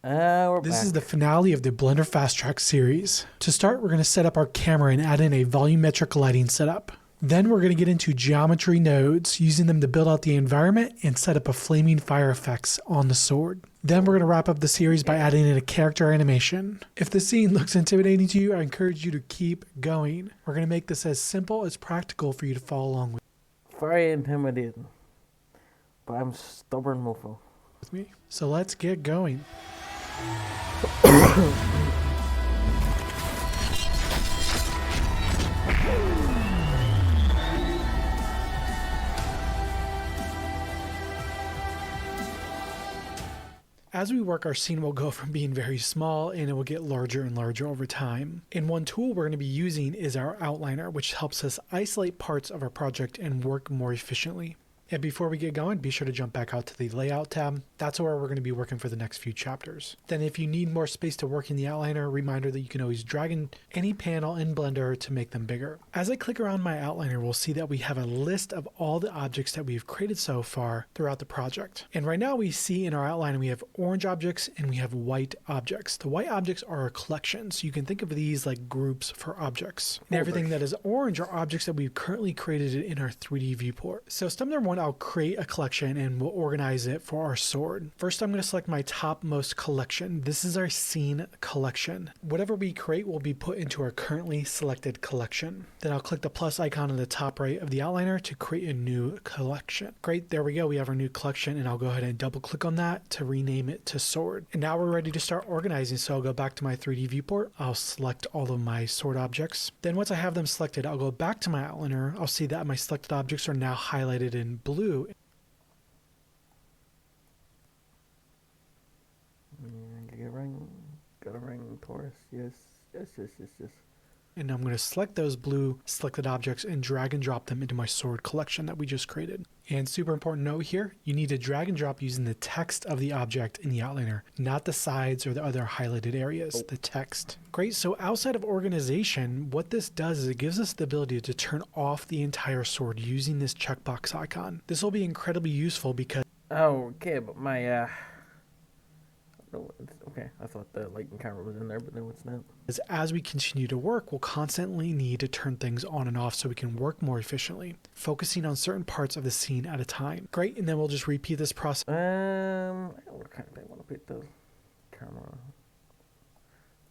We're This back. is the finale of the Blender Fast Track series. To start, we're going to set up our camera and add in a volumetric lighting setup. Then we're going to get into geometry nodes, using them to build out the environment and set up a flaming fire effects on the sword. Then we're going to wrap up the series by adding in a character animation. If the scene looks intimidating to you, I encourage you to keep going. We're going to make this as simple as practical for you to follow along Very intimidating. But I'm stubborn mofo. with me. So let's get going. As we work, our scene will go from being very small and it will get larger and larger over time. And one tool we're going to be using is our outliner, which helps us isolate parts of our project and work more efficiently. And before we get going, be sure to jump back out to the layout tab. That's where we're going to be working for the next few chapters. Then if you need more space to work in the outliner, reminder that you can always drag in any panel in Blender to make them bigger. As I click around my outliner, we'll see that we have a list of all the objects that we've created so far throughout the project. And right now we see in our outline, we have orange objects and we have white objects. The white objects are our collections. You can think of these like groups for objects. And everything that is orange are objects that we've currently created in our 3D viewport. So step number one, I'll create a collection and we'll organize it for our sword. First, I'm going to select my topmost collection. This is our scene collection. Whatever we create will be put into our currently selected collection. Then I'll click the plus icon on the top right of the outliner to create a new collection. Great, there we go. We have our new collection and I'll go ahead and double click on that to rename it to sword. And now we're ready to start organizing. So I'll go back to my 3D viewport. I'll select all of my sword objects. Then once I have them selected, I'll go back to my outliner. I'll see that my selected objects are now highlighted in blue. Got a ring, Taurus. Yes. And I'm going to select those blue selected objects and drag and drop them into my sword collection that we just created. And super important note here, you need to drag and drop using the text of the object in the outliner, not the sides or the other highlighted areas, the text. Great, so outside of organization, what this does is it gives us the ability to turn off the entire sword using this checkbox icon. This will be incredibly useful because... Oh, okay, but my, no, okay, I thought the light and camera was in there, but no, it's not. As we continue to work, we'll constantly need to turn things on and off so we can work more efficiently, focusing on certain parts of the scene at a time. Great, and then we'll just repeat this process. I want to put the camera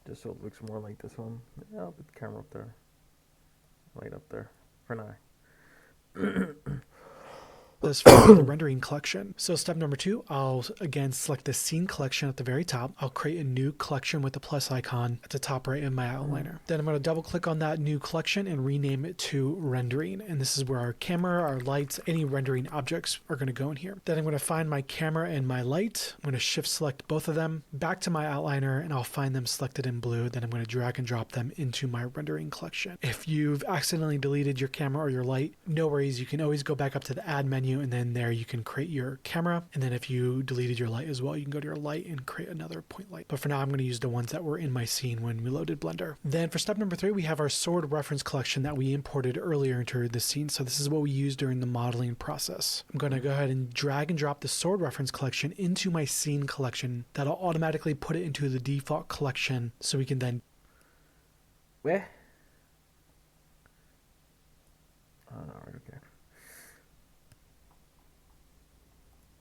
just so it looks more like this one. Yeah, I'll put the camera up there, light up there for now. This for the rendering collection. So step number two, I'll again select the scene collection at the very top. I'll create a new collection with the plus icon at the top right in my outliner. Then I'm going to double click on that new collection and rename it to rendering. And this is where our camera, our lights, any rendering objects are going to go in here. Then I'm going to find my camera and my light. I'm going to shift select both of them back to my outliner and I'll find them selected in blue. Then I'm going to drag and drop them into my rendering collection. If you've accidentally deleted your camera or your light, no worries. You can always go back up to the add menu and then there you can create your camera. And then if you deleted your light as well, you can go to your light and create another point light. But for now, I'm going to use the ones that were in my scene when we loaded Blender. Then for step number three, we have our sword reference collection that we imported earlier into the scene. So this is what we used during the modeling process. I'm going to go ahead and drag and drop the sword reference collection into my scene collection. That'll automatically put it into the default collection so we can then... Where? Okay.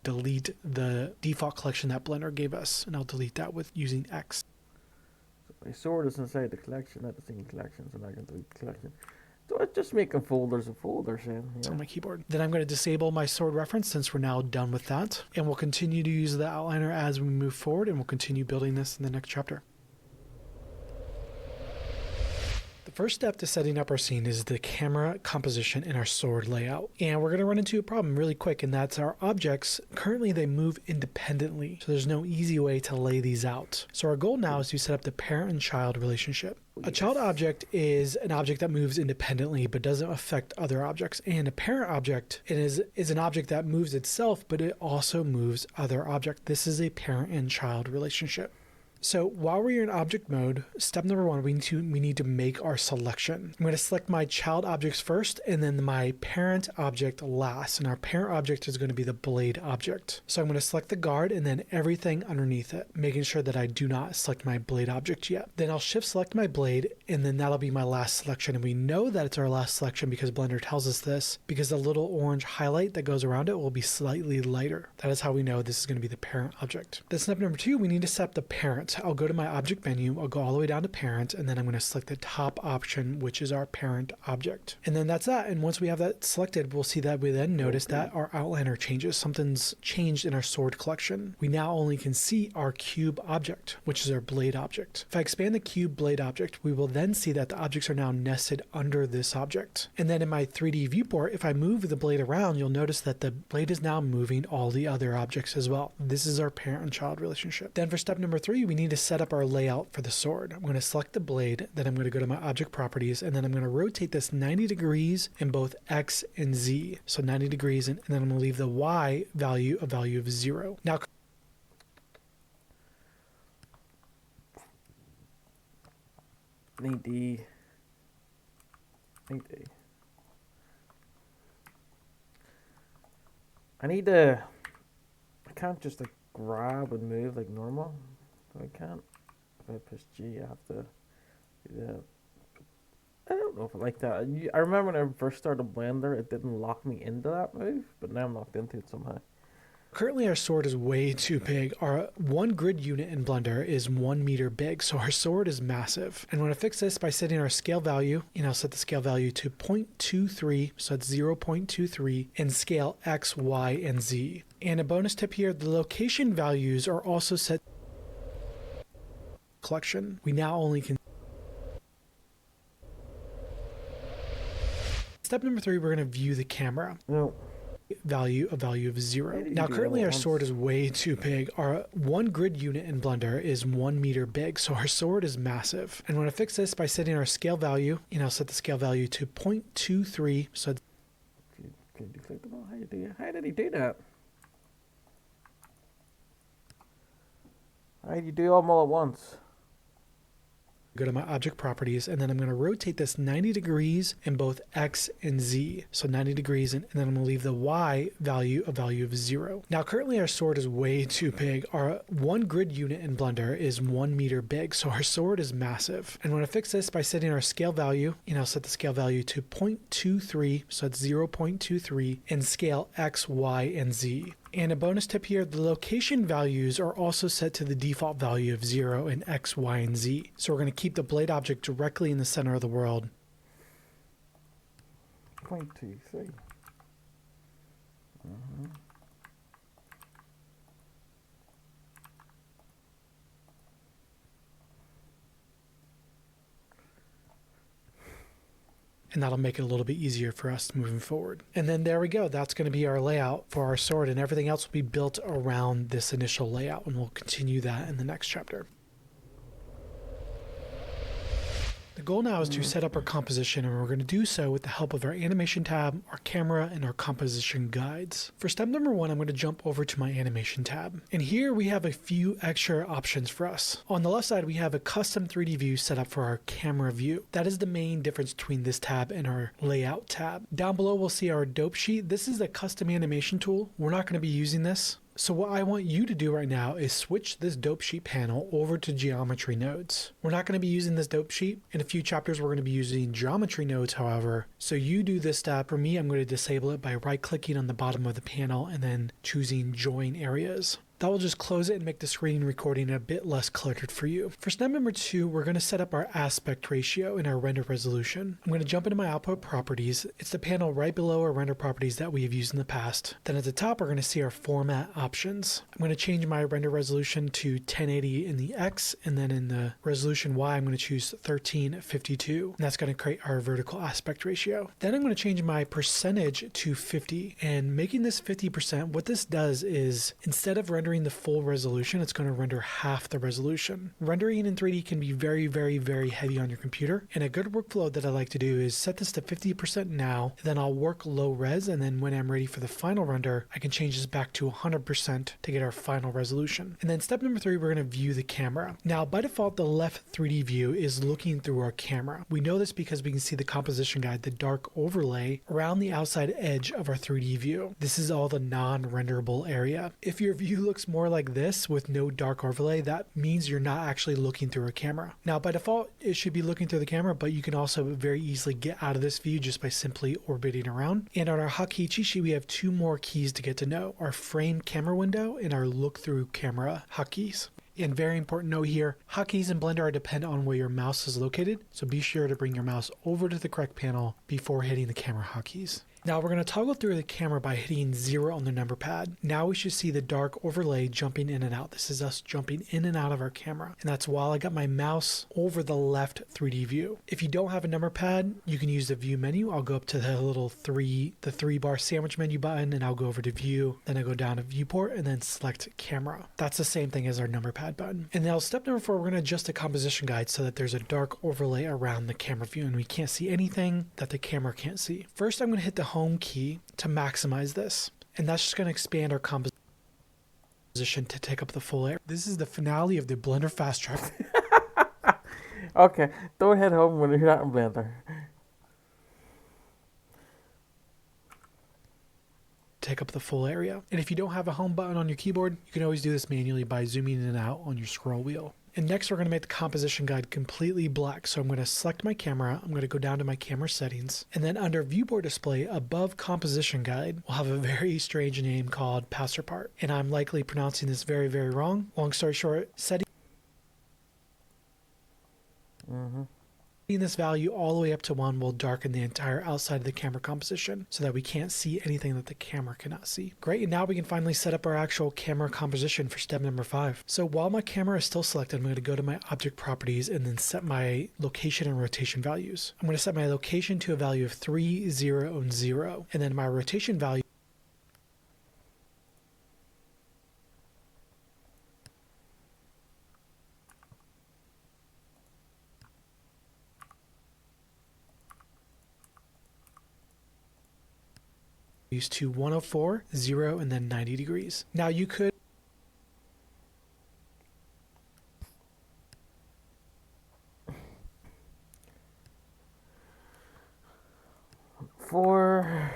delete the default collection that Blender gave us, and I'll delete that with using X. So my sword is inside the collection, not the scene collection, so I'm not going to delete the collection. So it's just making folders of folders, yeah. On my keyboard. Then I'm going to disable my sword reference since we're now done with that, and we'll continue to use the outliner as we move forward, and we'll continue building this in the next chapter. First step to setting up our scene is the camera composition and our sword layout. And we're going to run into a problem really quick, and that's our objects. Currently, they move independently, so there's no easy way to lay these out. So our goal now is to set up the parent and child relationship. A child object is an object that moves independently but doesn't affect other objects. And a parent object is an object that moves itself, but it also moves other objects. This is a parent and child relationship. So while we're in object mode, step number one, we need to make our selection. I'm going to select my child objects first and then my parent object last. And our parent object is going to be the blade object. So I'm going to select the guard and then everything underneath it, making sure that I do not select my blade object yet. Then I'll shift select my blade and then that'll be my last selection. And we know that it's our last selection because Blender tells us this, because the little orange highlight that goes around it will be slightly lighter. That is how we know this is going to be the parent object. Then step number two, we need to set up the parent. I'll go to my object menu, I'll go all the way down to parent, and then I'm going to select the top option, which is our parent object. And then that's that. And once we have that selected, we'll see that we then notice that our outliner changes. Something's changed in our sword collection. We now only can see our cube object, which is our blade object. If I expand the cube blade object, we will then see that the objects are now nested under this object. And then in my 3D viewport, if I move the blade around, you'll notice that the blade is now moving all the other objects as well. This is our parent and child relationship. Then for step number three, we need to set up our layout for the sword. I'm going to select the blade, then I'm going to go to my object properties, and then I'm going to rotate this 90 degrees in both X and Z. So 90 degrees, and then I'm going to leave the Y value a value of 0. Now, I can't just like grab and move like normal. So I can't. If I push G, I have to do that. I don't know if I like that. I remember when I first started Blender, it didn't lock me into that move, but now I'm locked into it somehow. Currently our sword is way too big. Our one grid unit in Blender is 1 meter big, so our sword is massive. And we're going to fix this by setting our scale value, and I'll set the scale value to 0.23, so that's 0.23, and scale X, Y, and Z. And a bonus tip here, the location values are also set collection. We now only can. Step number three, we're going to view the camera. No. Value of 0. Now currently our sword is way too big. Our one grid unit in Blender is 1 meter big, so our sword is massive. And we're going to fix this by setting our scale value, and I'll set the scale value to 0.23, so Can you click them all? How did he do that? How did you do them all at once? go to my object properties, and then I'm going to rotate this 90 degrees in both X and Z. So 90 degrees, and then I'm going to leave the Y value a value of 0. Now currently our sword is way too big. Our one grid unit in Blender is 1 meter big, so our sword is massive. And we're going to fix this by setting our scale value, and I'll set the scale value to 0.23, so that's 0.23, and scale X, Y, and Z. And a bonus tip here, the location values are also set to the default value of 0 in X, Y, and Z. So we're going to keep the blade object directly in the center of the world. 0.23. And that'll make it a little bit easier for us moving forward. And then there we go. That's going to be our layout for our sword, and everything else will be built around this initial layout, and we'll continue that in the next chapter. The goal now is to set up our composition, and we're going to do so with the help of our animation tab, our camera, and our composition guides. For step number 1, I'm going to jump over to my animation tab. And here we have a few extra options for us. On the left side, we have a custom 3D view set up for our camera view. That is the main difference between this tab and our layout tab. Down below, we'll see our dope sheet. This is a custom animation tool. We're not going to be using this. So what I want you to do right now is switch this dope sheet panel over to geometry nodes. We're not going to be using this dope sheet. In a few chapters, we're going to be using geometry nodes, however. So you do this step. For me, I'm going to disable it by right-clicking on the bottom of the panel and then choosing join areas. That will just close it and make the screen recording a bit less cluttered for you. For step number 2, we're going to set up our aspect ratio and our render resolution. I'm going to jump into my output properties. It's the panel right below our render properties that we have used in the past. Then at the top, we're going to see our format options. I'm going to change my render resolution to 1080 in the X, and then in the resolution Y, I'm going to choose 1352. And that's going to create our vertical aspect ratio. Then I'm going to change my percentage to 50, and making this 50%, what this does is instead of rendering rendering the full resolution, it's going to render half the resolution. Rendering in 3D can be very, very, very heavy on your computer, and a good workflow that I like to do is set this to 50% now, then I'll work low res, and then when I'm ready for the final render, I can change this back to 100% to get our final resolution. And then step number 3, we're going to view the camera. Now, by default, the left 3D view is looking through our camera. We know this because we can see the composition guide, the dark overlay around the outside edge of our 3D view. This is all the non-renderable area. If your view looks more like this with no dark overlay, that means you're not actually looking through a camera. Now, by default, it should be looking through the camera, but you can also very easily get out of this view just by simply orbiting around. And on our hotkey cheat sheet, we have 2 more keys to get to know: our frame camera window and our look through camera hotkeys. And very important note here, hotkeys in Blender are dependent on where your mouse is located, so be sure to bring your mouse over to the correct panel before hitting the camera hotkeys. Now we're going to toggle through the camera by hitting 0 on the number pad. Now we should see the dark overlay jumping in and out. This is us jumping in and out of our camera. And that's while I got my mouse over the left 3D view. If you don't have a number pad, you can use the view menu. I'll go up to the little three bar sandwich menu button, and I'll go over to view. Then I go down to viewport and then select camera. That's the same thing as our number pad button. And now step number 4, we're going to adjust the composition guide so that there's a dark overlay around the camera view and we can't see anything that the camera can't see. First, I'm going to hit the home key to maximize this, and that's just going to expand our composition to take up the full area. This is the finale of the Blender Fast Track. Okay, don't head home when you're not in Blender. Take up the full area. And if you don't have a home button on your keyboard, you can always do this manually by zooming in and out on your scroll wheel. And next we're going to make the composition guide completely black. So I'm going to select my camera. I'm going to go down to my camera settings. And then under viewport display above composition guide, we'll have a very strange name called passer part. And I'm likely pronouncing this very, very wrong. Long story short, setting this value all the way up to 1 will darken the entire outside of the camera composition so that we can't see anything that the camera cannot see. Great, and now we can finally set up our actual camera composition for step number 5. So while my camera is still selected, I'm going to go to my object properties and then set my location and rotation values. I'm going to set my location to a value of 3, 0, and 0, and then my rotation value to 104, 0, and then 90 degrees. Now you could for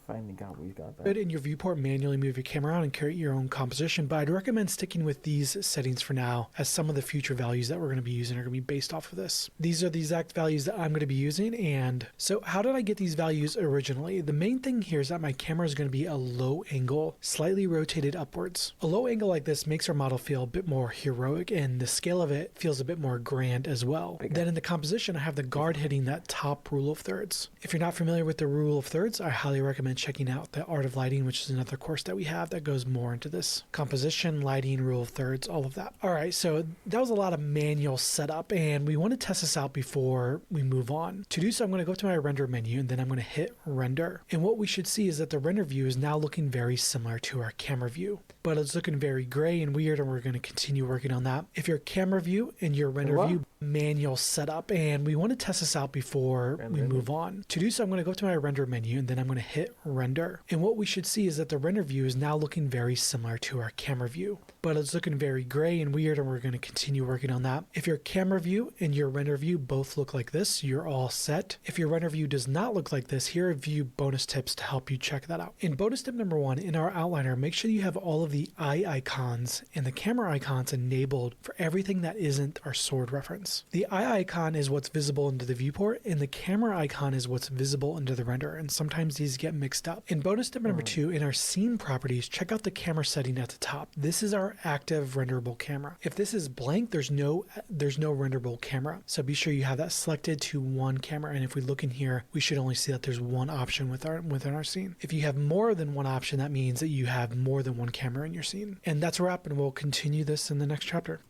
finally got what we got there. in your viewport manually move your camera around and create your own composition, but I'd recommend sticking with these settings for now, as some of the future values that we're going to be using are going to be based off of this. These are the exact values that I'm going to be using. And so how did I get these values originally? The main thing here is that my camera is going to be a low angle, slightly rotated upwards. A low angle like this makes our model feel a bit more heroic, and the scale of it feels a bit more grand as well. Then in the composition, I have the guard hitting that top rule of thirds. If you're not familiar with the rule of thirds, I highly recommend checking out the Art of Lighting, which is another course that we have that goes more into this. Composition, lighting, rule of thirds, all of that. All right, so that was a lot of manual setup, and we want to test this out before we move on. To do so, I'm going to go to my render menu, and then I'm going to hit render. And what we should see is that the render view is now looking very similar to our camera view, but it's looking very gray and weird, and we're going to continue working on that. If your camera view and your render view manual setup, and we want to test this out before we move on. To do so, I'm going to go to my render menu, and then I'm going to hit render. And what we should see is that the render view is now looking very similar to our camera view, but it's looking very gray and weird, and we're going to continue working on that. If your camera view and your render view both look like this, you're all set. If your render view does not look like this, here are a few bonus tips to help you check that out. In bonus tip number 1, in our outliner, make sure you have all of the eye icons and the camera icons enabled for everything that isn't our sword reference. The eye icon is what's visible into the viewport, and the camera icon is what's visible into the render, and sometimes these get mixed up. In bonus tip number 2, in our scene properties, check out the camera setting at the top. This is our our active renderable camera. If this is blank, there's no renderable camera. So be sure you have that selected to one camera. And if we look in here, we should only see that there's one option within our scene. If you have more than one option, that means that you have more than one camera in your scene. And that's a wrap, and we'll continue this in the next chapter.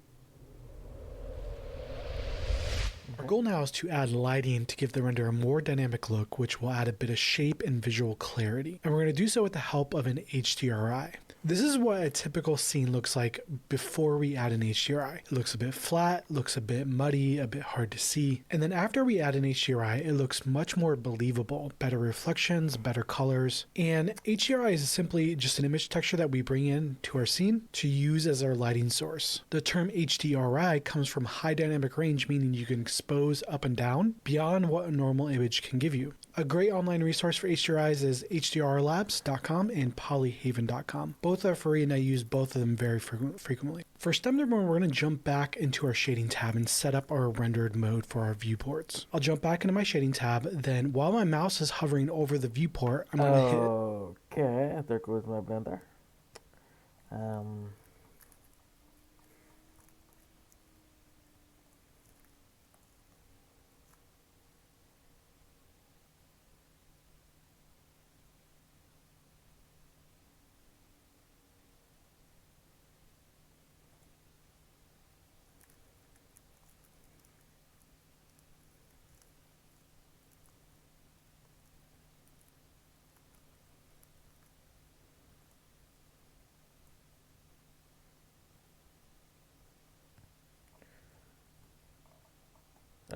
Our goal now is to add lighting to give the render a more dynamic look, which will add a bit of shape and visual clarity. And we're going to do so with the help of an HDRI. This is what a typical scene looks like before we add an HDRI. It looks a bit flat, looks a bit muddy, a bit hard to see. And then after we add an HDRI, it looks much more believable, better reflections, better colors. And HDRI is simply just an image texture that we bring in to our scene to use as our lighting source. The term HDRI comes from high dynamic range, meaning you can expose up and down beyond what a normal image can give you. A great online resource for HDRIs is hdrlabs.com and polyhaven.com. Both are free, and I use both of them very frequently. For step number one, we're going to jump back into our shading tab and set up our rendered mode for our viewports. I'll jump back into my shading tab, then while my mouse is hovering over the viewport, I'm going to hit... Okay, there goes my blender.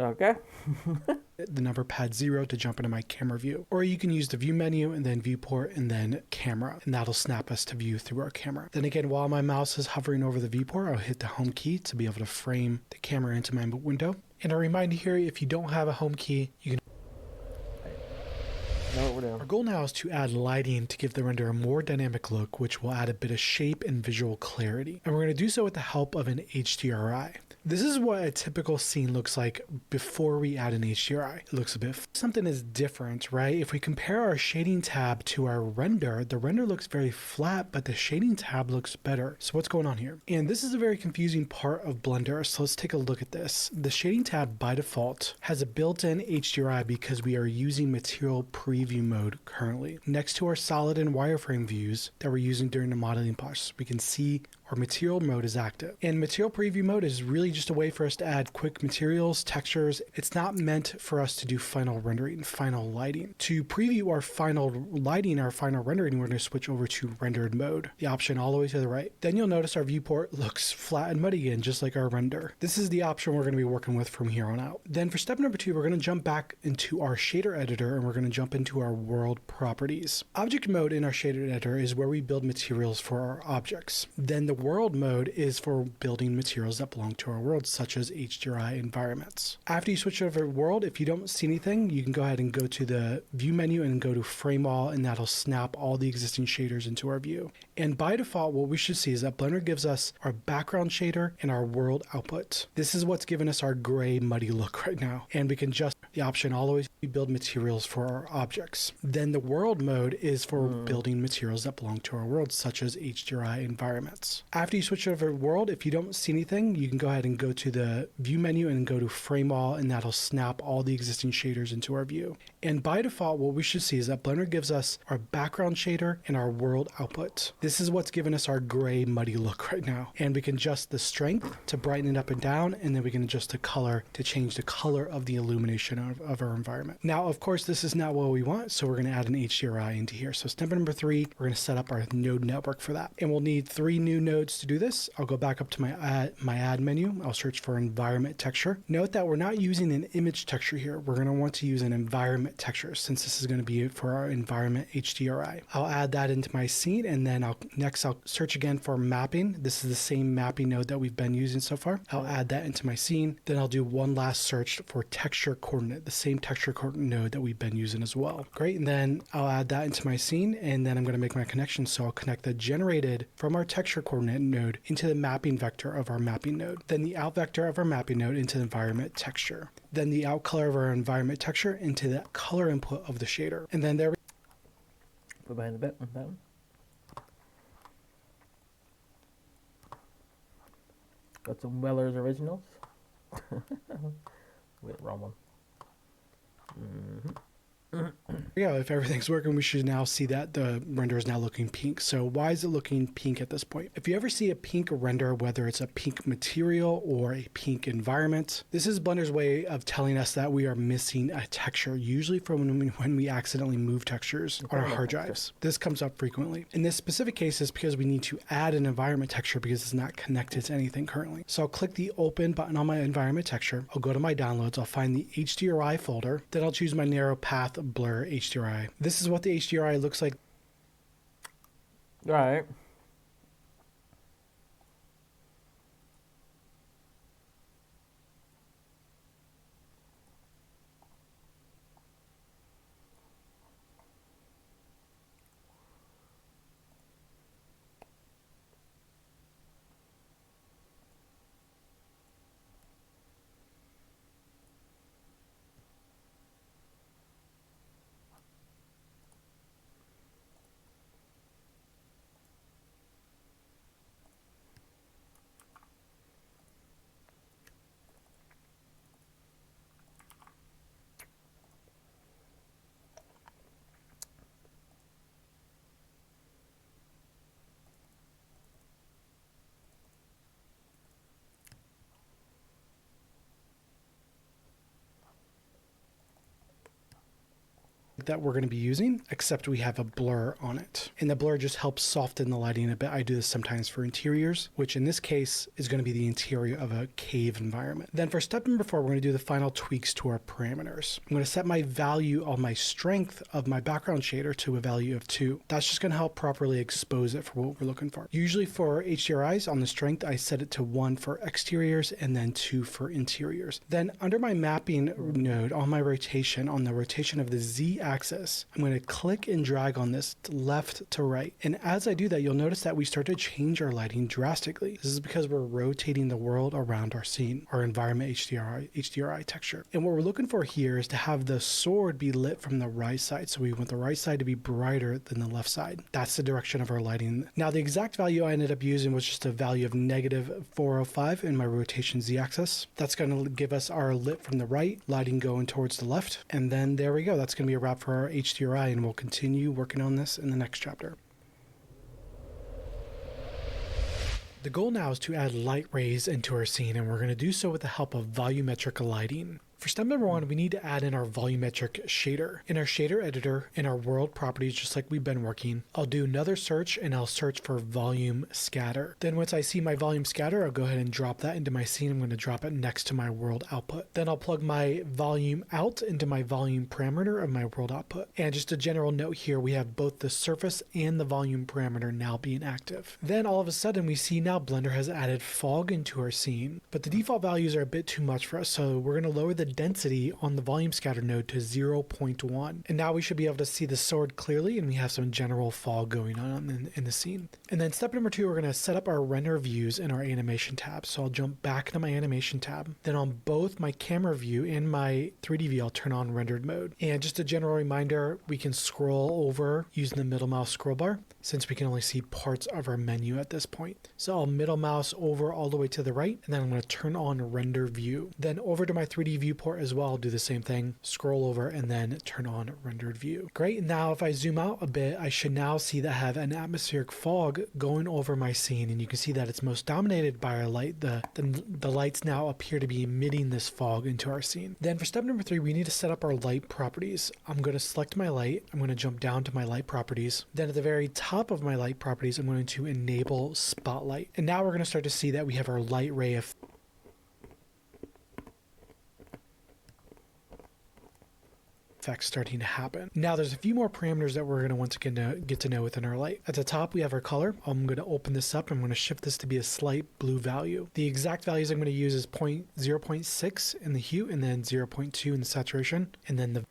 Okay. the number pad 0 to jump into my camera view. Or you can use the view menu and then viewport and then camera, and that'll snap us to view through our camera. Then again, while my mouse is hovering over the viewport, I'll hit the home key to be able to frame the camera into my window. And a reminder here, if you don't have a home key, you can... Our goal now is to add lighting to give the render a more dynamic look, which will add a bit of shape and visual clarity. And we're going to do so with the help of an HDRI. This is what a typical scene looks like before we add an HDRI. It looks a bit... Something is different, right? If we compare our shading tab to our render, the render looks very flat, but the shading tab looks better. So what's going on here? And this is a very confusing part of Blender, so let's take a look at this. The shading tab by default has a built-in HDRI because we are using material preview mode currently. Next to our solid and wireframe views that we're using during the modeling process, we can see our material mode is active. And material preview mode is really just a way for us to add quick materials, textures. It's not meant for us to do final rendering, final lighting. To preview our final lighting, our final rendering, we're going to switch over to rendered mode, the option all the way to the right. Then you'll notice our viewport looks flat and muddy again, just like our render. This is the option we're going to be working with from here on out. Then for step number 2, we're going to jump back into our shader editor and we're going to jump into our world properties. Object mode in our shader editor is where we build materials for our objects. Then the world mode is for building materials that belong to our world, such as HDRI environments. After you switch over to world, if you don't see anything, you can go ahead and go to the view menu and go to frame all, and that'll snap all the existing shaders into our view. And by default, what we should see is that Blender gives us our background shader and our world output. This is what's giving us our gray, muddy look right now. And we can adjust the option all the way to build materials for our objects. Then the world mode is for building materials that belong to our world, such as HDRI environments. After you switch over to world, if you don't see anything, you can go ahead and go to the view menu and go to frame all, and that'll snap all the existing shaders into our view. And by default, what we should see is that Blender gives us our background shader and our world output. This is what's giving us our gray, muddy look right now. And we can adjust the strength to brighten it up and down, and then we can adjust the color to change the color of the illumination of our environment. Now, of course, this is not what we want, so we're going to add an HDRI into here. So step number 3, we're going to set up our node network for that. And we'll need 3 new nodes to do this. I'll go back up to my add menu. I'll search for environment texture. Note that we're not using an image texture here. We're going to want to use an environment texture since this is going to be for our environment HDRI. I'll add that into my scene, and then I'll search again for mapping. This is the same mapping node that we've been using so far. I'll add that into my scene. Then I'll do one last search for texture coordinate, the same texture coordinate node that we've been using as well. Great. And then I'll add that into my scene, and then I'm going to make my connection. So I'll connect the generated from our texture coordinate node into the mapping vector of our mapping node, then the out vector of our mapping node into the environment texture, then the out color of our environment texture into the color input of the shader. And then there we Put behind the bit with that one. Got some Weller's Originals. Wait, wrong one. Yeah, if everything's working, we should now see that the render is now looking pink. So why is it looking pink at this point? If you ever see a pink render, whether it's a pink material or a pink environment, this is Blender's way of telling us that we are missing a texture, usually from when we accidentally move textures on our hard drives. This comes up frequently. In this specific case, it's because we need to add an environment texture because it's not connected to anything currently. So I'll click the open button on my environment texture. I'll go to my downloads. I'll find the HDRI folder. Then I'll choose my narrow path blur HDRI. This is what the HDRI looks like. All right. That we're going to be using, except we have a blur on it. And the blur just helps soften the lighting a bit. I do this sometimes for interiors, which in this case is going to be the interior of a cave environment. Then for step number 4, we're going to do the final tweaks to our parameters. I'm going to set my value of my strength of my background shader to a value of 2. That's just going to help properly expose it for what we're looking for. Usually for HDRIs on the strength, I set it to 1 for exteriors and then 2 for interiors. Then under my mapping node on my rotation, on the rotation of the Z axis, I'm going to click and drag on this left to right. And as I do that, you'll notice that we start to change our lighting drastically. This is because we're rotating the world around our scene, our environment HDRI texture. And what we're looking for here is to have the sword be lit from the right side. So we want the right side to be brighter than the left side. That's the direction of our lighting. Now, the exact value I ended up using was just a value of -405 in my rotation Z axis. That's going to give us our lit from the right, lighting going towards the left. And then there we go. That's going to be a wrap for our HDRI, and we'll continue working on this in the next chapter. The goal now is to add light rays into our scene, and we're going to do so with the help of volumetric lighting. For step number 1, we need to add in our volumetric shader. In our shader editor, in our world properties, just like we've been working, I'll do another search and I'll search for volume scatter. Then once I see my volume scatter, I'll go ahead and drop that into my scene. I'm going to drop it next to my world output. Then I'll plug my volume out into my volume parameter of my world output. And just a general note here, we have both the surface and the volume parameter now being active. Then all of a sudden we see now Blender has added fog into our scene, but the default values are a bit too much for us. So we're going to lower the density on the volume scatter node to 0.1. And now we should be able to see the sword clearly, and we have some general fog going on in the scene. And then step number 2, we're going to set up our render views in our animation tab. So I'll jump back into my animation tab. Then on both my camera view and my 3D view, I'll turn on rendered mode. And just a general reminder, we can scroll over using the middle mouse scroll bar, since we can only see parts of our menu at this point. So I'll middle mouse over all the way to the right, and then I'm going to turn on render view. Then over to my 3D viewport as well, I'll do the same thing, scroll over and then turn on rendered view. Great. Now if I zoom out a bit, I should now see that I have an atmospheric fog going over my scene, and you can see that it's most dominated by our light. The lights now appear to be emitting this fog into our scene. Then for step number 3, we need to set up our light properties. I'm going to select my light. I'm going to jump down to my light properties. Then at the very top of my light properties, I'm going to enable spotlight. And now we're going to start to see that we have our light ray effects starting to happen. Now there's a few more parameters that we're going to want to get to know within our light. At the top we have our color. I'm going to open this up. I'm going to shift this to be a slight blue value. The exact values I'm going to use is 0.6 in the hue, and then 0.2 in the saturation, and then the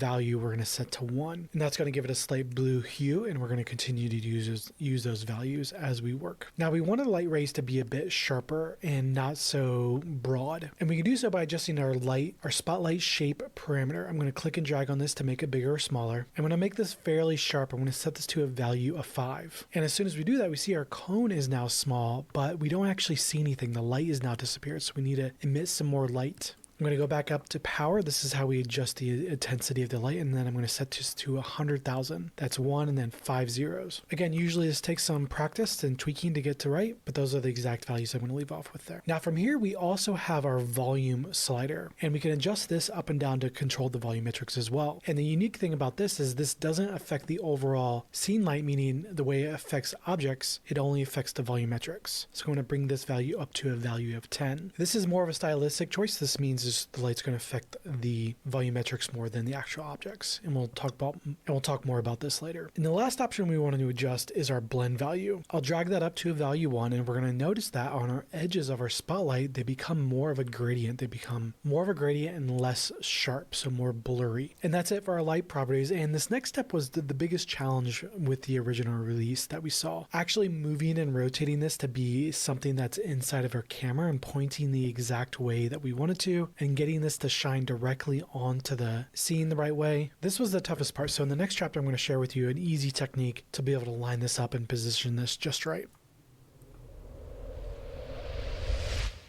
value we're going to set to 1. And that's going to give it a slight blue hue, and we're going to continue to use those values as we work. Now we want the light rays to be a bit sharper and not so broad. And we can do so by adjusting our spotlight shape parameter. I'm going to click and drag on this to make it bigger or smaller. And when I make this fairly sharp, I'm going to set this to a value of 5. And as soon as we do that, we see our cone is now small, but we don't actually see anything. The light is now disappeared, so we need to emit some more light. I'm going to go back up to power. This is how we adjust the intensity of the light, and then I'm going to set this to 100,000. That's 1 and then 5 zeros. Again, usually this takes some practice and tweaking to get to right, but those are the exact values I'm going to leave off with there. Now from here, we also have our volume slider, and we can adjust this up and down to control the volumetrics as well. And the unique thing about this is this doesn't affect the overall scene light, meaning the way it affects objects, it only affects the volumetrics. So I'm going to bring this value up to a value of 10. This is more of a stylistic choice. This means the light's going to affect the volumetrics more than the actual objects, and we'll talk more about this later. And the last option we want to adjust is our blend value. I'll drag that up to a value 1, and we're going to notice that on our edges of our spotlight they become more of a gradient. They become more of a gradient and less sharp, so more blurry. And that's it for our light properties. And this next step was the biggest challenge with the original release that we saw. Actually moving and rotating this to be something that's inside of our camera and pointing the exact way that we wanted to, and getting this to shine directly onto the scene the right way. This was the toughest part. So in the next chapter, I'm going to share with you an easy technique to be able to line this up and position this just right.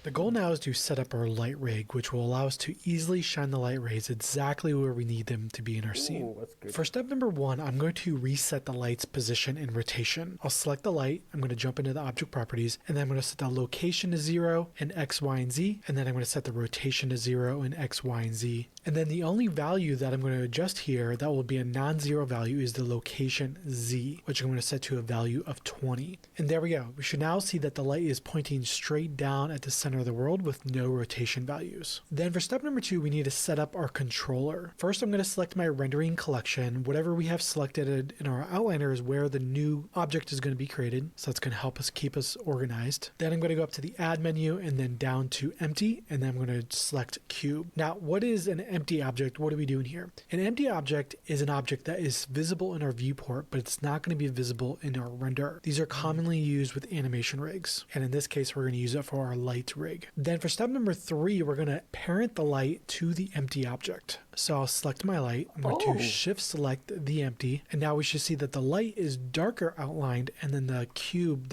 The goal now is to set up our light rig, which will allow us to easily shine the light rays exactly where we need them to be in our scene. Ooh, that's good. For step number 1, I'm going to reset the light's position and rotation. I'll select the light, I'm going to jump into the object properties, and then I'm going to set the location to 0 and X, Y, and Z, and then I'm going to set the rotation to 0 and X, Y, and Z. And then the only value that I'm going to adjust here that will be a non-zero value is the location Z, which I'm going to set to a value of 20. And there we go. We should now see that the light is pointing straight down at the center of the world with no rotation values. Then for step number 2, we need to set up our controller. First, I'm going to select my rendering collection. Whatever we have selected in our outliner is where the new object is going to be created. So that's going to help us keep us organized. Then I'm going to go up to the add menu and then down to empty, and then I'm going to select cube. Now, what is an empty object? What are we doing here? An empty object is an object that is visible in our viewport, but it's not going to be visible in our render. These are commonly used with animation rigs, and in this case, we're going to use it for our light rig. Then for step number 3, we're going to parent the light to the empty object. So I'll select my light. I'm going to shift select the empty, and now we should see that the light is darker outlined, and then the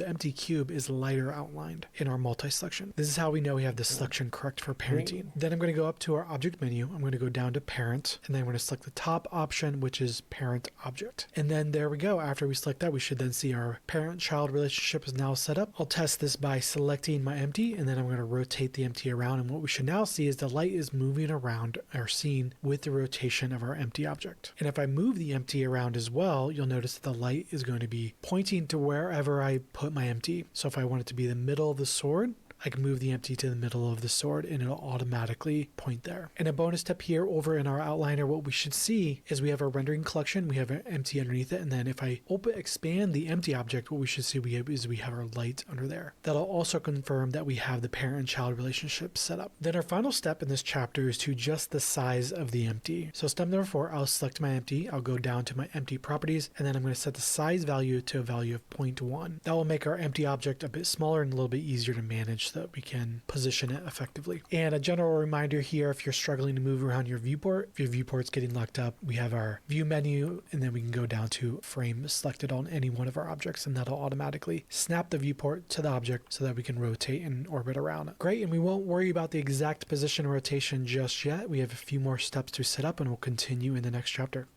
empty cube is lighter outlined in our multi-selection. This is how we know we have the selection correct for parenting. Then I'm going to go up to our object menu. I'm going to go down to parent, and then I'm going to select the top option, which is parent object. And then there we go. After we select that, we should then see our parent-child relationship is now set up. I'll test this by selecting my empty, and then I'm going to rotate the empty around, and what we should now see is the light is moving around our scene with the rotation of our empty object. And if I move the empty around as well, you'll notice that the light is going to be pointing to wherever I put my empty. So if I want it to be the middle of the sword, I can move the empty to the middle of the sword and it'll automatically point there. And a bonus tip here over in our outliner, what we should see is we have our rendering collection, we have an empty underneath it, and then if I expand the empty object, what we should see we have our light under there. That'll also confirm that we have the parent and child relationship set up. Then our final step in this chapter is to adjust the size of the empty. So step number 4, I'll select my empty, I'll go down to my empty properties, and then I'm going to set the size value to a value of 0.1. That will make our empty object a bit smaller and a little bit easier to manage so that we can position it effectively. And a general reminder here, if you're struggling to move around your viewport, if your viewport's getting locked up, we have our view menu, and then we can go down to frame selected on any one of our objects, and that'll automatically snap the viewport to the object so that we can rotate and orbit around it. Great, and we won't worry about the exact position rotation just yet. We have a few more steps to set up, and we'll continue in the next chapter.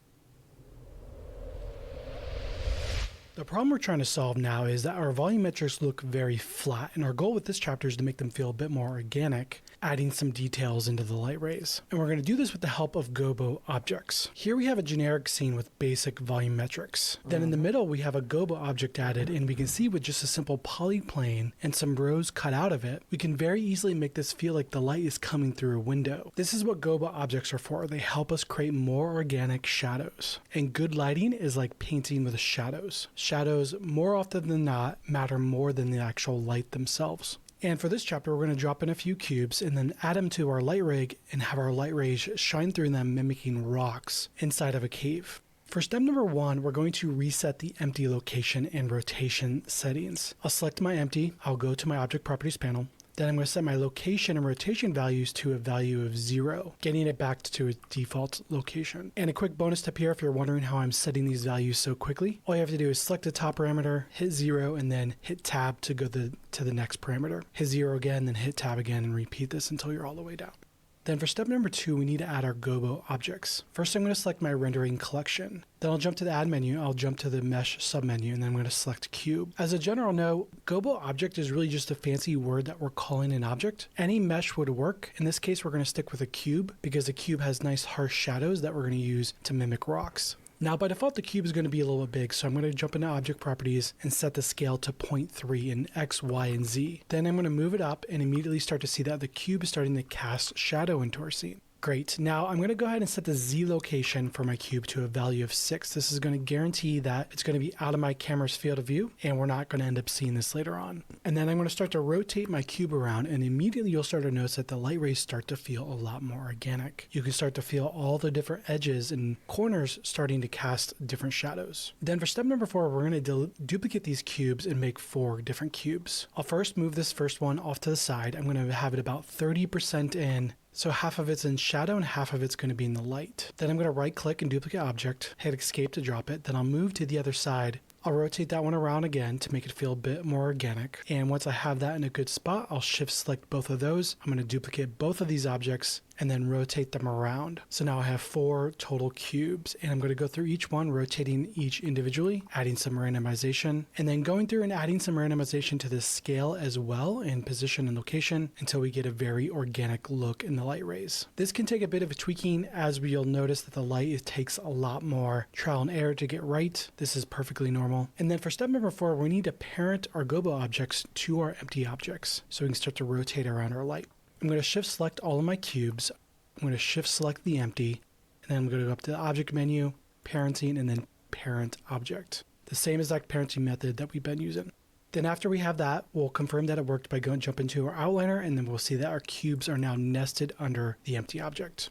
The problem we're trying to solve now is that our volumetrics look very flat, and our goal with this chapter is to make them feel a bit more organic, adding some details into the light rays. And we're going to do this with the help of gobo objects. Here we have a generic scene with basic volumetrics. Then in the middle we have a gobo object added, and we can see with just a simple polyplane and some rows cut out of it, we can very easily make this feel like the light is coming through a window. This is what gobo objects are for. They help us create more organic shadows. And good lighting is like painting with shadows. Shadows, more often than not, matter more than the actual light themselves. And for this chapter, we're going to drop in a few cubes and then add them to our light rig and have our light rays shine through them, mimicking rocks inside of a cave. For step number 1, we're going to reset the empty location and rotation settings. I'll select my empty, I'll go to my object properties panel, then I'm going to set my location and rotation values to a value of 0, getting it back to its default location. And a quick bonus tip here, if you're wondering how I'm setting these values so quickly, all you have to do is select the top parameter, hit 0, and then hit tab to go to the next parameter. Hit 0 again, then hit tab again, and repeat this until you're all the way down. Then for step number 2, we need to add our gobo objects. First, I'm going to select my rendering collection. Then I'll jump to the add menu, I'll jump to the mesh submenu, and then I'm going to select cube. As a general note, gobo object is really just a fancy word that we're calling an object. Any mesh would work. In this case, we're going to stick with a cube because the cube has nice harsh shadows that we're going to use to mimic rocks. Now, by default, the cube is going to be a little bit big, so I'm going to jump into object properties and set the scale to 0.3 in X, Y, and Z. Then I'm going to move it up and immediately start to see that the cube is starting to cast shadow into our scene. Great. Now I'm going to go ahead and set the Z location for my cube to a value of 6. This is going to guarantee that it's going to be out of my camera's field of view, and we're not going to end up seeing this later on. And then I'm going to start to rotate my cube around, and immediately you'll start to notice that the light rays start to feel a lot more organic. You can start to feel all the different edges and corners starting to cast different shadows. Then for step number 4, we're going to duplicate these cubes and make 4 different cubes. I'll first move this first one off to the side. I'm going to have it about 30% in. So half of it's in shadow and half of it's going to be in the light. Then I'm going to right click and duplicate object, hit escape to drop it. Then I'll move to the other side. I'll rotate that one around again to make it feel a bit more organic. And once I have that in a good spot, I'll shift select both of those. I'm going to duplicate both of these objects and then rotate them around. So now I have 4 total cubes, and I'm going to go through each one, rotating each individually, adding some randomization, and then going through and adding some randomization to the scale as well in position and location until we get a very organic look in the light rays. This can take a bit of a tweaking, as you'll notice that the light takes a lot more trial and error to get right. This is perfectly normal. And then for step number 4, we need to parent our gobo objects to our empty objects so we can start to rotate around our light. I'm going to shift select all of my cubes. I'm going to shift select the empty, and then I'm going to go up to the object menu, parenting, and then parent object. The same exact parenting method that we've been using. Then after we have that, we'll confirm that it worked by going jump into our outliner, and then we'll see that our cubes are now nested under the empty object.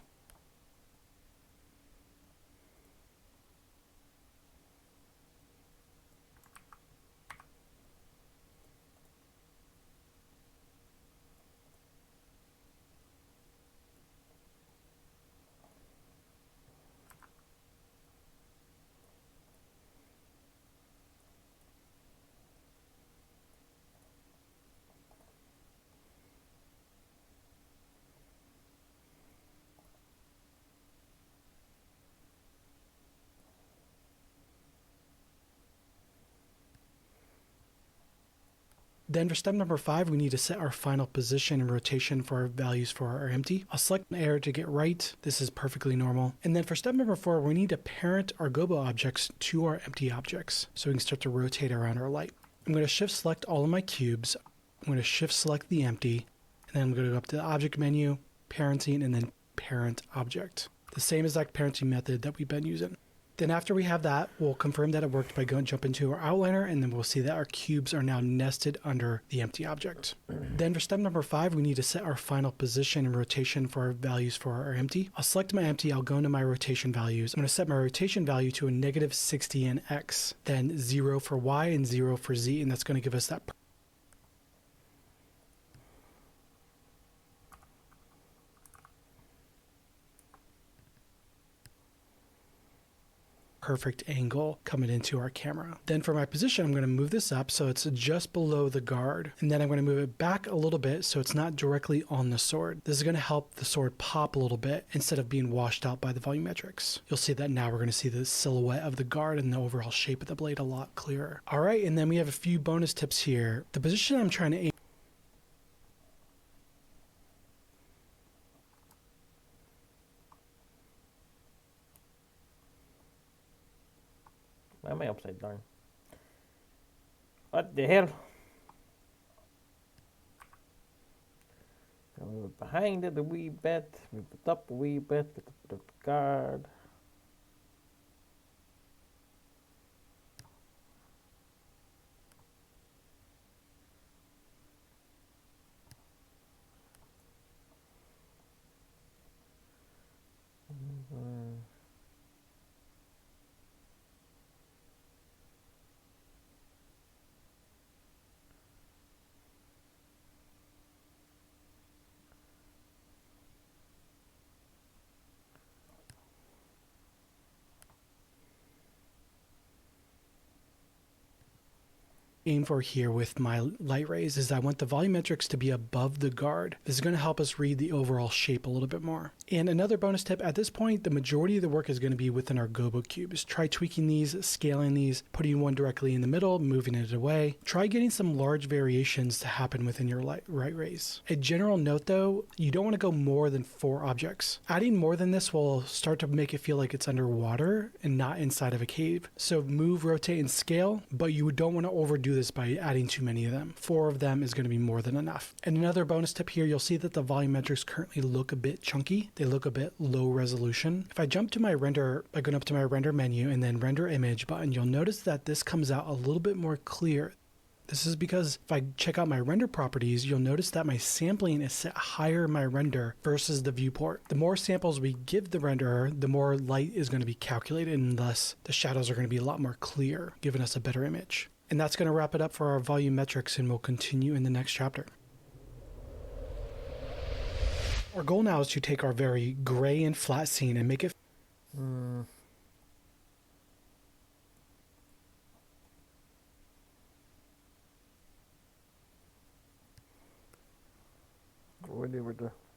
Then for step number 5, we need to set our final position and rotation for our values for our empty. I'll select an error to get right. This is perfectly normal. And then for step number 4, we need to parent our gobo objects to our empty objects so we can start to rotate around our light. I'm going to shift select all of my cubes. I'm going to shift select the empty, and then I'm going to go up to the object menu, parenting, and then parent object. The same exact parenting method that we've been using. Then after we have that, we'll confirm that it worked by going jump into our outliner, and then we'll see that our cubes are now nested under the empty object. Then for step number 5, we need to set our final position and rotation for our values for our empty. I'll select my empty, I'll go into my rotation values. I'm going to set my rotation value to a -60 in X, then 0 for Y and 0 for Z, and that's going to give us that perfect angle coming into our camera. Then for my position, I'm going to move this up so it's just below the guard. And then I'm going to move it back a little bit so it's not directly on the sword. This is going to help the sword pop a little bit instead of being washed out by the volumetrics. You'll see that now we're going to see the silhouette of the guard and the overall shape of the blade a lot clearer. All right, and then we have a few bonus tips here. The position I'm trying to aim Why am I upside down? What the hell? So move it behind it a wee bit, move it up a wee bit, put the guard. Aim for here with my light rays is I want the volumetrics to be above the guard. This is going to help us read the overall shape a little bit more. And another bonus tip, at this point, the majority of the work is going to be within our gobo cubes. Try tweaking these, scaling these, putting one directly in the middle, moving it away. Try getting some large variations to happen within your light rays. A general note though, you don't want to go more than 4 objects. Adding more than this will start to make it feel like it's underwater and not inside of a cave. So move, rotate, and scale, but you don't want to overdo this by adding too many of them. 4 of them is going to be more than enough. And another bonus tip here, you'll see that the volumetrics currently look a bit chunky. They look a bit low resolution. If I jump to my render, by going up to my render menu and then render image button, you'll notice that this comes out a little bit more clear. This is because if I check out my render properties, you'll notice that my sampling is set higher in my render versus the viewport. The more samples we give the renderer, the more light is going to be calculated, and thus the shadows are going to be a lot more clear, giving us a better image. And that's going to wrap it up for our volumetrics, and we'll continue in the next chapter. Our goal now is to take our very gray and flat scene and make it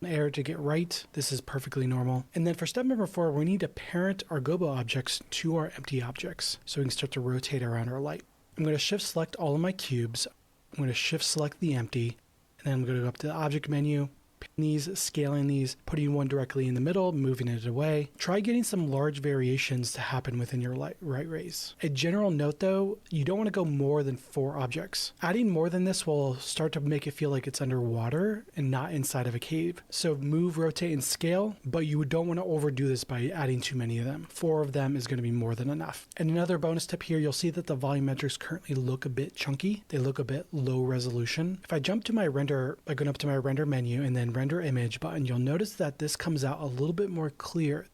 air to get right. This is perfectly normal. And then for step number 4, we need to parent our gobo objects to our empty objects so we can start to rotate around our light. I'm going to shift select all of my cubes. I'm going to shift select the empty, and then I'm going to go up to the object menu, these, scaling these, putting one directly in the middle, moving it away. Try getting some large variations to happen within your light rays. A general note though, you don't want to go more than 4 objects. Adding more than this will start to make it feel like it's underwater and not inside of a cave. So move, rotate, and scale, but you don't want to overdo this by adding too many of them. 4 of them is going to be more than enough. And another bonus tip here, you'll see that the volumetrics currently look a bit chunky. They look a bit low resolution. If I jump to my render, by going up to my render menu and then render image button, you'll notice that this comes out a little bit more clear.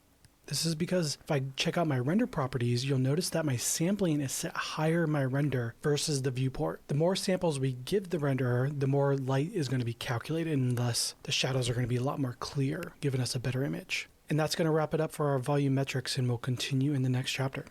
This is because if I check out my render properties, you'll notice that my sampling is set higher in my render versus the viewport. The more samples we give the renderer, the more light is going to be calculated, and thus the shadows are going to be a lot more clear, giving us a better image. And that's going to wrap it up for our volumetrics, and we'll continue in the next chapter.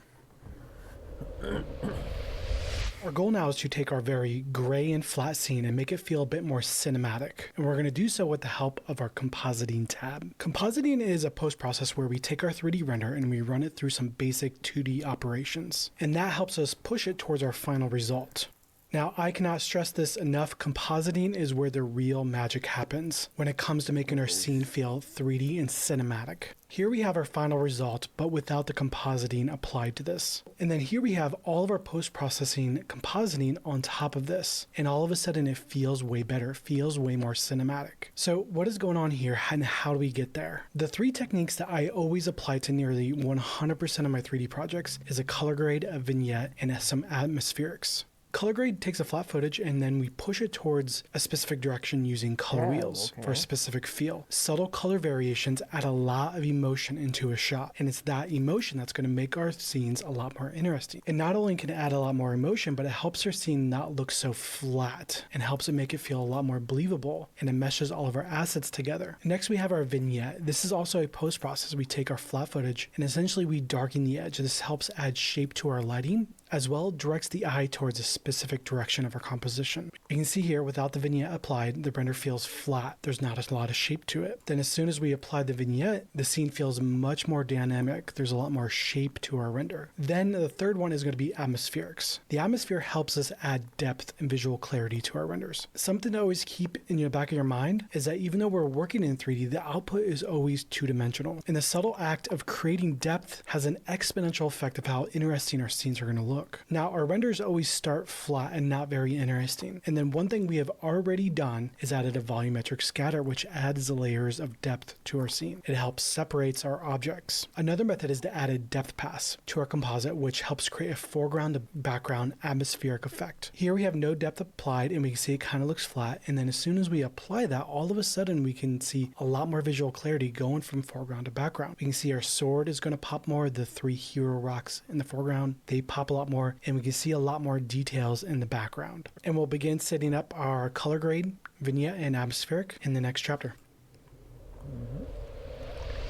Our goal now is to take our very gray and flat scene and make it feel a bit more cinematic. And we're going to do so with the help of our compositing tab. Compositing is a post-process where we take our 3D render and we run it through some basic 2D operations. And that helps us push it towards our final result. Now, I cannot stress this enough, compositing is where the real magic happens when it comes to making our scene feel 3D and cinematic. Here we have our final result, but without the compositing applied to this. And then here we have all of our post-processing compositing on top of this. And all of a sudden it feels way better, feels way more cinematic. So what is going on here and how do we get there? The 3 techniques that I always apply to nearly 100% of my 3D projects is a color grade, a vignette, and some atmospherics. Color grade takes a flat footage and then we push it towards a specific direction using color wheels for a specific feel. Subtle color variations add a lot of emotion into a shot, and it's that emotion that's going to make our scenes a lot more interesting. And not only can it add a lot more emotion, but it helps our scene not look so flat and helps it make it feel a lot more believable, and it meshes all of our assets together. Next we have our vignette. This is also a post process. We take our flat footage and essentially we darken the edge. This helps add shape to our lighting, as well directs the eye towards a specific direction of our composition. You can see here, without the vignette applied, the render feels flat. There's not a lot of shape to it. Then as soon as we apply the vignette, the scene feels much more dynamic. There's a lot more shape to our render. Then the third one is going to be atmospherics. The atmosphere helps us add depth and visual clarity to our renders. Something to always keep in the back of your mind is that even though we're working in 3D, the output is always 2-dimensional. And the subtle act of creating depth has an exponential effect of how interesting our scenes are going to look. Now, our renders always start flat and not very interesting. And then one thing we have already done is added a volumetric scatter, which adds layers of depth to our scene. It helps separates our objects. Another method is to add a depth pass to our composite, which helps create a foreground to background atmospheric effect. Here we have no depth applied and we can see it kind of looks flat. And then as soon as we apply that, all of a sudden we can see a lot more visual clarity going from foreground to background. We can see our sword is going to pop more. The 3 hero rocks in the foreground, they pop a lot more, and we can see a lot more details in the background. And we'll begin setting up our color grade, vignette, and atmospheric in the next chapter.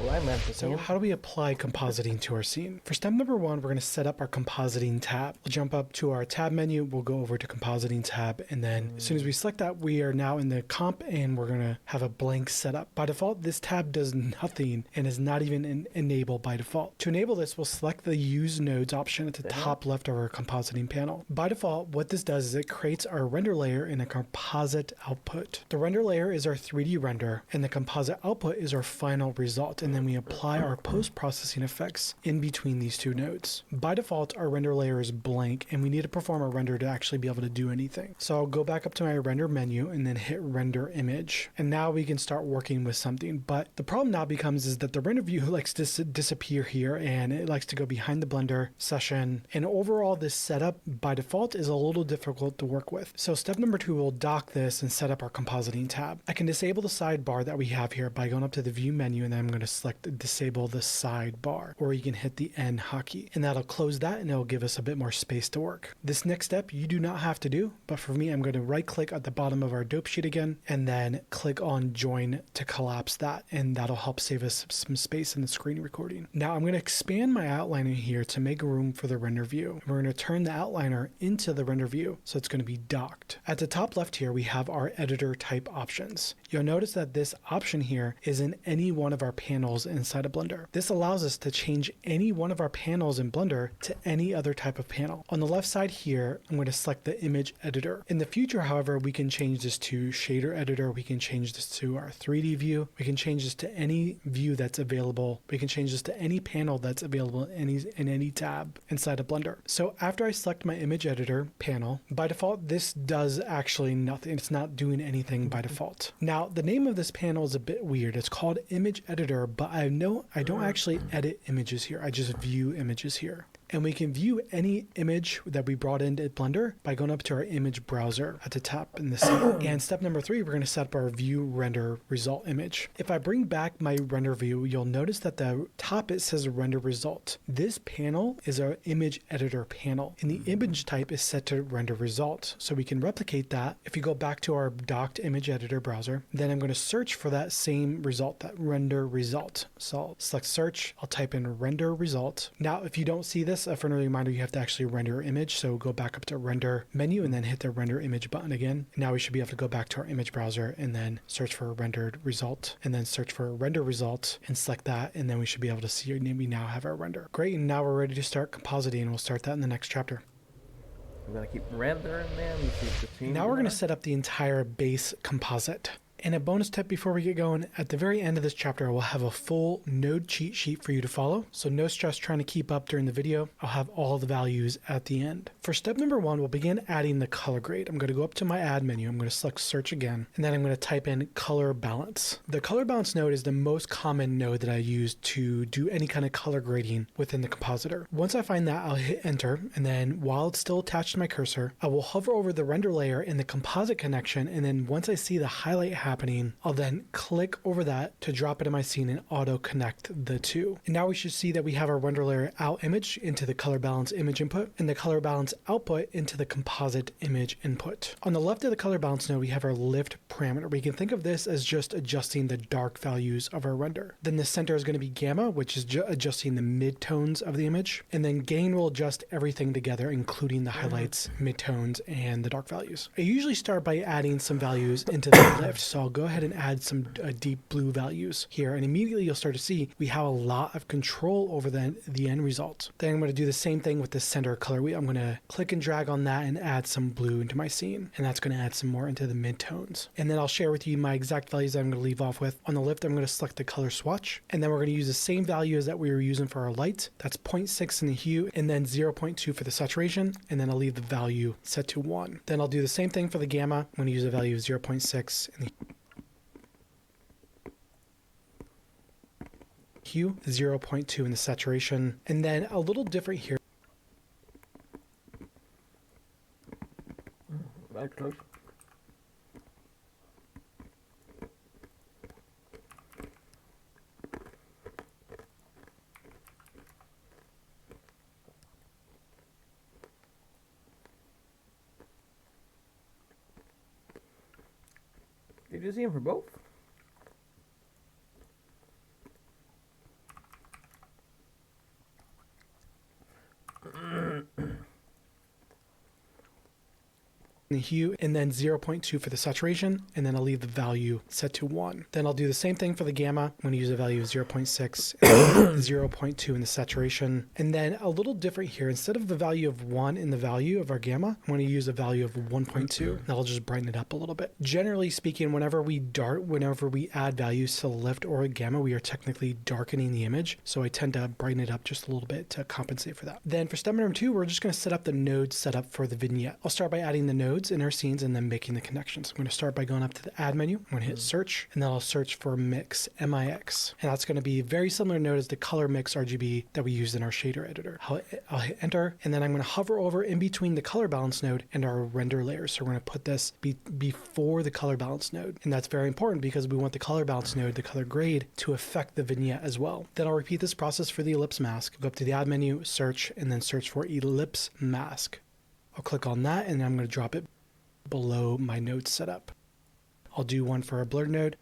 Well, I meant the So same. how do we apply compositing to our scene? For step number one, we're going to set up our compositing tab. We'll jump up to our tab menu, we'll go over to compositing tab, and then as soon as we select that, we are now in the comp and we're going to have a blank setup. By default, this tab does nothing and is not even enabled by default. To enable this, we'll select the use nodes option at the top left of our compositing panel. By default, what this does is it creates our render layer in a composite output. The render layer is our 3D render and the composite output is our final result, and then we apply our post-processing effects in between these two nodes. By default, our render layer is blank and we need to perform a render to actually be able to do anything. So I'll go back up to my render menu and then hit render image, and now we can start working with something. But the problem now becomes is that the render view likes to disappear here and it likes to go behind the Blender session, and overall this setup by default is a little difficult to work with. So step number two, we'll dock this and set up our compositing tab. I can disable the sidebar that we have here by going up to the view menu, and then I'm going to select disable the sidebar, or you can hit the N hotkey and that'll close that and it'll give us a bit more space to work. This next step you do not have to do, but for me I'm going to right click at the bottom of our dope sheet again and then click on join to collapse that, and that'll help save us some space in the screen recording. Now I'm going to expand my outliner here to make room for the render view. We're going to turn the outliner into the render view, so it's going to be docked. At the top left here we have our editor type options. You'll notice that this option here is in any one of our panels inside of Blender. This allows us to change any one of our panels in Blender to any other type of panel. On the left side here, I'm going to select the image editor. In the future, however, we can change this to shader editor. We can change this to our 3D view. We can change this to any view that's available. We can change this to any panel that's available in any tab inside of Blender. So after I select my image editor panel, by default, this does actually nothing. It's not doing anything by default. Now, the name of this panel is a bit weird. It's called image editor, but I don't actually edit images here. I just view images here. And we can view any image that we brought into Blender by going up to our image browser at the top in the center. And step number three, we're going to set up our view render result image. If I bring back my render view, you'll notice that the top it says render result. This panel is our image editor panel, and the image type is set to render result. So we can replicate that. If you go back to our docked image editor browser, then I'm going to search for that same result, that render result. So I'll select search, I'll type in render result. Now, if you don't see this, a friendly reminder, you have to actually render your image. So go back up to render menu and then hit the render image button again. Now we should be able to go back to our image browser and then search for a rendered result, and then search for a render result and select that. And then we should be able to see we now have our render. Great. And now we're ready to start compositing. We'll start that in the next chapter. I'm going to keep rendering them. You see the Now we're going to set up the entire base composite. And a bonus tip before we get going, at the very end of this chapter, I will have a full node cheat sheet for you to follow. So no stress trying to keep up during the video. I'll have all the values at the end. For step number one, we'll begin adding the color grade. I'm going to go up to my add menu. I'm going to select search again, and then I'm going to type in color balance. The color balance node is the most common node that I use to do any kind of color grading within the compositor. Once I find that, I'll hit enter, and then while it's still attached to my cursor, I will hover over the render layer in the composite connection, and then once I see the highlight happening, I'll then click over that to drop it in my scene and auto connect the two. And now we should see that we have our render layer out image into the color balance image input and the color balance output into the composite image input. On the left of the color balance node, we have our lift parameter. We can think of this as just adjusting the dark values of our render. Then the center is going to be gamma, which is adjusting the midtones of the image. And then gain will adjust everything together, including the highlights, midtones, and the dark values. I usually start by adding some values into the lift. So I'll go ahead and add some deep blue values here, and immediately you'll start to see we have a lot of control over the end result. Then I'm going to do the same thing with the center color wheel. I'm going to click and drag on that and add some blue into my scene, and that's going to add some more into the midtones. And then I'll share with you my exact values that I'm going to leave off with. On the lift, I'm going to select the color swatch, and then we're going to use the same values that we were using for our light. That's 0.6 in the hue, and then 0.2 for the saturation, and then I'll leave the value set to 1. Then I'll do the same thing for the gamma. I'm going to use a value of 0.6 in the hue, 0.2 in the saturation, and then a little different here. Right close. Did you see him for both? the hue, and then 0.2 for the saturation, and then I'll leave the value set to 1. Then I'll do the same thing for the gamma. I'm going to use a value of 0.6 and 0.2 in the saturation. And then a little different here, instead of the value of 1 in the value of our gamma, I'm going to use a value of 1.2. That'll just brighten it up a little bit. Generally speaking, whenever we add values to the lift or a gamma, we are technically darkening the image. So I tend to brighten it up just a little bit to compensate for that. Then for step number 2, we're just going to set up the node setup for the vignette. I'll start by adding the nodes in our scenes and then making the connections. I'm going to start by going up to the add menu. I'm going to hit search, and then I'll search for mix, M-I-X. And that's going to be a very similar node as the color mix RGB that we used in our shader editor. I'll hit enter, and then I'm going to hover over in between the color balance node and our render layer. So we're going to put this before the color balance node. And that's very important because we want the color balance node, the color grade, to affect the vignette as well. Then I'll repeat this process for the ellipse mask. Go up to the add menu, search, and then search for ellipse mask. I'll click on that, and I'm going to drop it below my node setup. I'll do one for a blur node.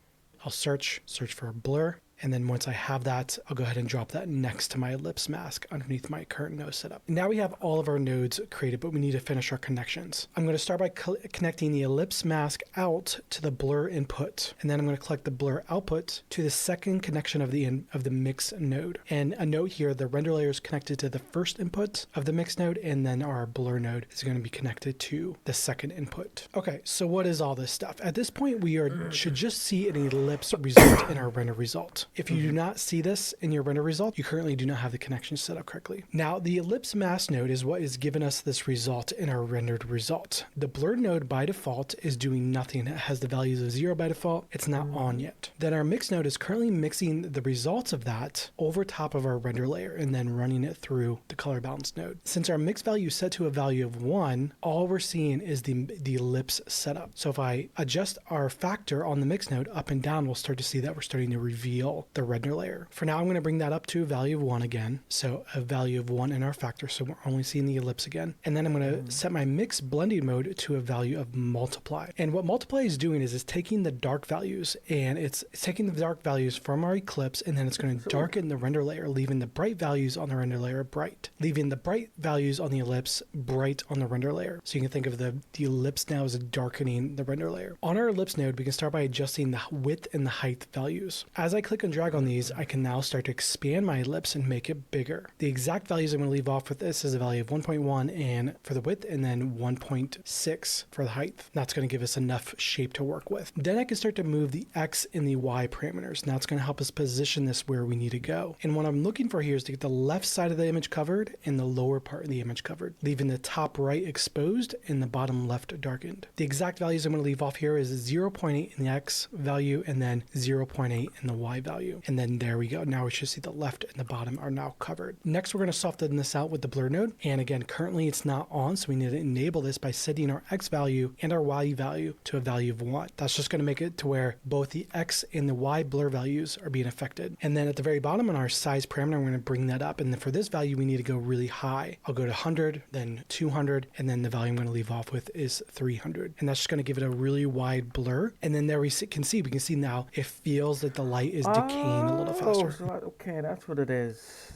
I'll search for a blur. And then once I have that, I'll go ahead and drop that next to my ellipse mask underneath my current node setup. Now we have all of our nodes created, but we need to finish our connections. I'm going to start by connecting the ellipse mask out to the blur input. And then I'm going to collect the blur output to the second connection of the mix node. And a note here, the render layer is connected to the first input of the mix node, and then our blur node is going to be connected to the second input. Okay, so what is all this stuff? At this point, we should just see an ellipse result in our render result. If you do not see this in your render result, you currently do not have the connection set up correctly. Now, the ellipse mask node is what is giving us this result in our rendered result. The blur node by default is doing nothing. It has the values of 0 by default. It's not on yet. Then our mix node is currently mixing the results of that over top of our render layer and then running it through the color balance node. Since our mix value is set to a value of 1, all we're seeing is the ellipse setup. So if I adjust our factor on the mix node up and down, we'll start to see that we're starting to reveal the render layer. For now, I'm going to bring that up to a value of 1 again. So a value of 1 in our factor. So we're only seeing the ellipse again. And then I'm going to set my mix blending mode to a value of multiply. And what multiply is doing is it's taking the dark values, and it's taking the dark values from our eclipse, and then it's going to darken the render layer, leaving the bright values on the render layer bright, leaving the bright values on the ellipse bright on the render layer. So you can think of the ellipse now as darkening the render layer. On our ellipse node, we can start by adjusting the width and the height values. As I click and drag on these, I can now start to expand my ellipse and make it bigger. The exact values I'm going to leave off with this is a value of 1.1 and for the width, and then 1.6 for the height. That's going to give us enough shape to work with. Then I can start to move the X and the Y parameters. Now it's going to help us position this where we need to go. And what I'm looking for here is to get the left side of the image covered and the lower part of the image covered, leaving the top right exposed and the bottom left darkened. The exact values I'm going to leave off here is 0.8 in the X value and then 0.8 in the Y value. And then there we go. Now we should see the left and the bottom are now covered. Next, we're going to soften this out with the blur node. And again, currently it's not on, so we need to enable this by setting our X value and our Y value to a value of 1. That's just going to make it to where both the X and the Y blur values are being affected. And then at the very bottom on our size parameter, we're going to bring that up. And then for this value, we need to go really high. I'll go to 100, then 200, and then the value I'm going to leave off with is 300. And that's just going to give it a really wide blur. And then there we can see now it feels that the light is decaying a little faster. Okay, that's what it is.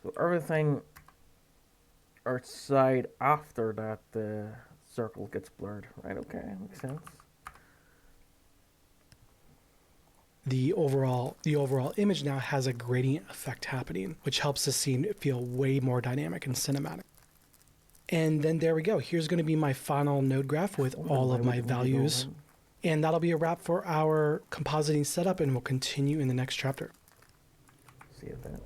So everything outside after that the circle gets blurred, right? Okay, makes sense. The overall image now has a gradient effect happening, which helps the scene feel way more dynamic and cinematic. And then there we go. Here's going to be my final node graph with all of my values. And that'll be a wrap for our compositing setup, and we'll continue in the next chapter. See you then.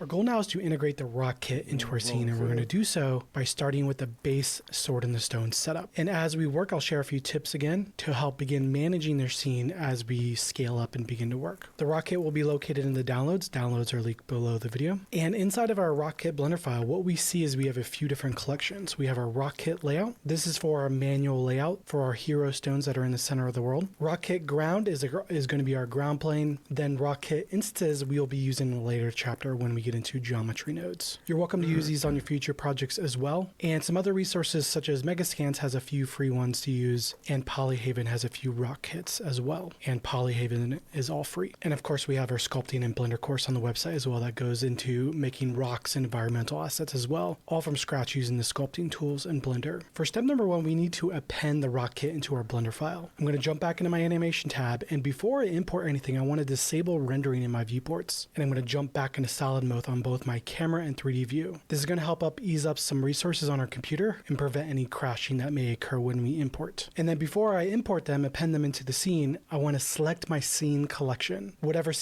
Our goal now is to integrate the rock kit into our scene, and we're going to do so by starting with the base Sword in the Stone setup. And as we work, I'll share a few tips again to help begin managing their scene as we scale up and begin to work. The rock kit will be located in the downloads. Downloads are linked below the video. And inside of our rock kit Blender file, what we see is we have a few different collections. We have our rock kit layout. This is for our manual layout for our hero stones that are in the center of the world. Rock kit ground is going to be our ground plane. Then rock kit instances we'll be using in a later chapter when we get get into geometry nodes. You're welcome to use these on your future projects as well. And some other resources such as Megascans has a few free ones to use, and Polyhaven has a few rock kits as well. And Polyhaven is all free. And of course, we have our sculpting and Blender course on the website as well that goes into making rocks and environmental assets as well, all from scratch using the sculpting tools in Blender. For step number 1, we need to append the rock kit into our Blender file. I'm going to jump back into my animation tab, and before I import anything, I want to disable rendering in my viewports. And I'm going to jump back into solid mode on both my camera and 3D view. This is going to help ease up some resources on our computer and prevent any crashing that may occur when we import. And then before I import them, append them into the scene, I want to select my scene collection. Whatever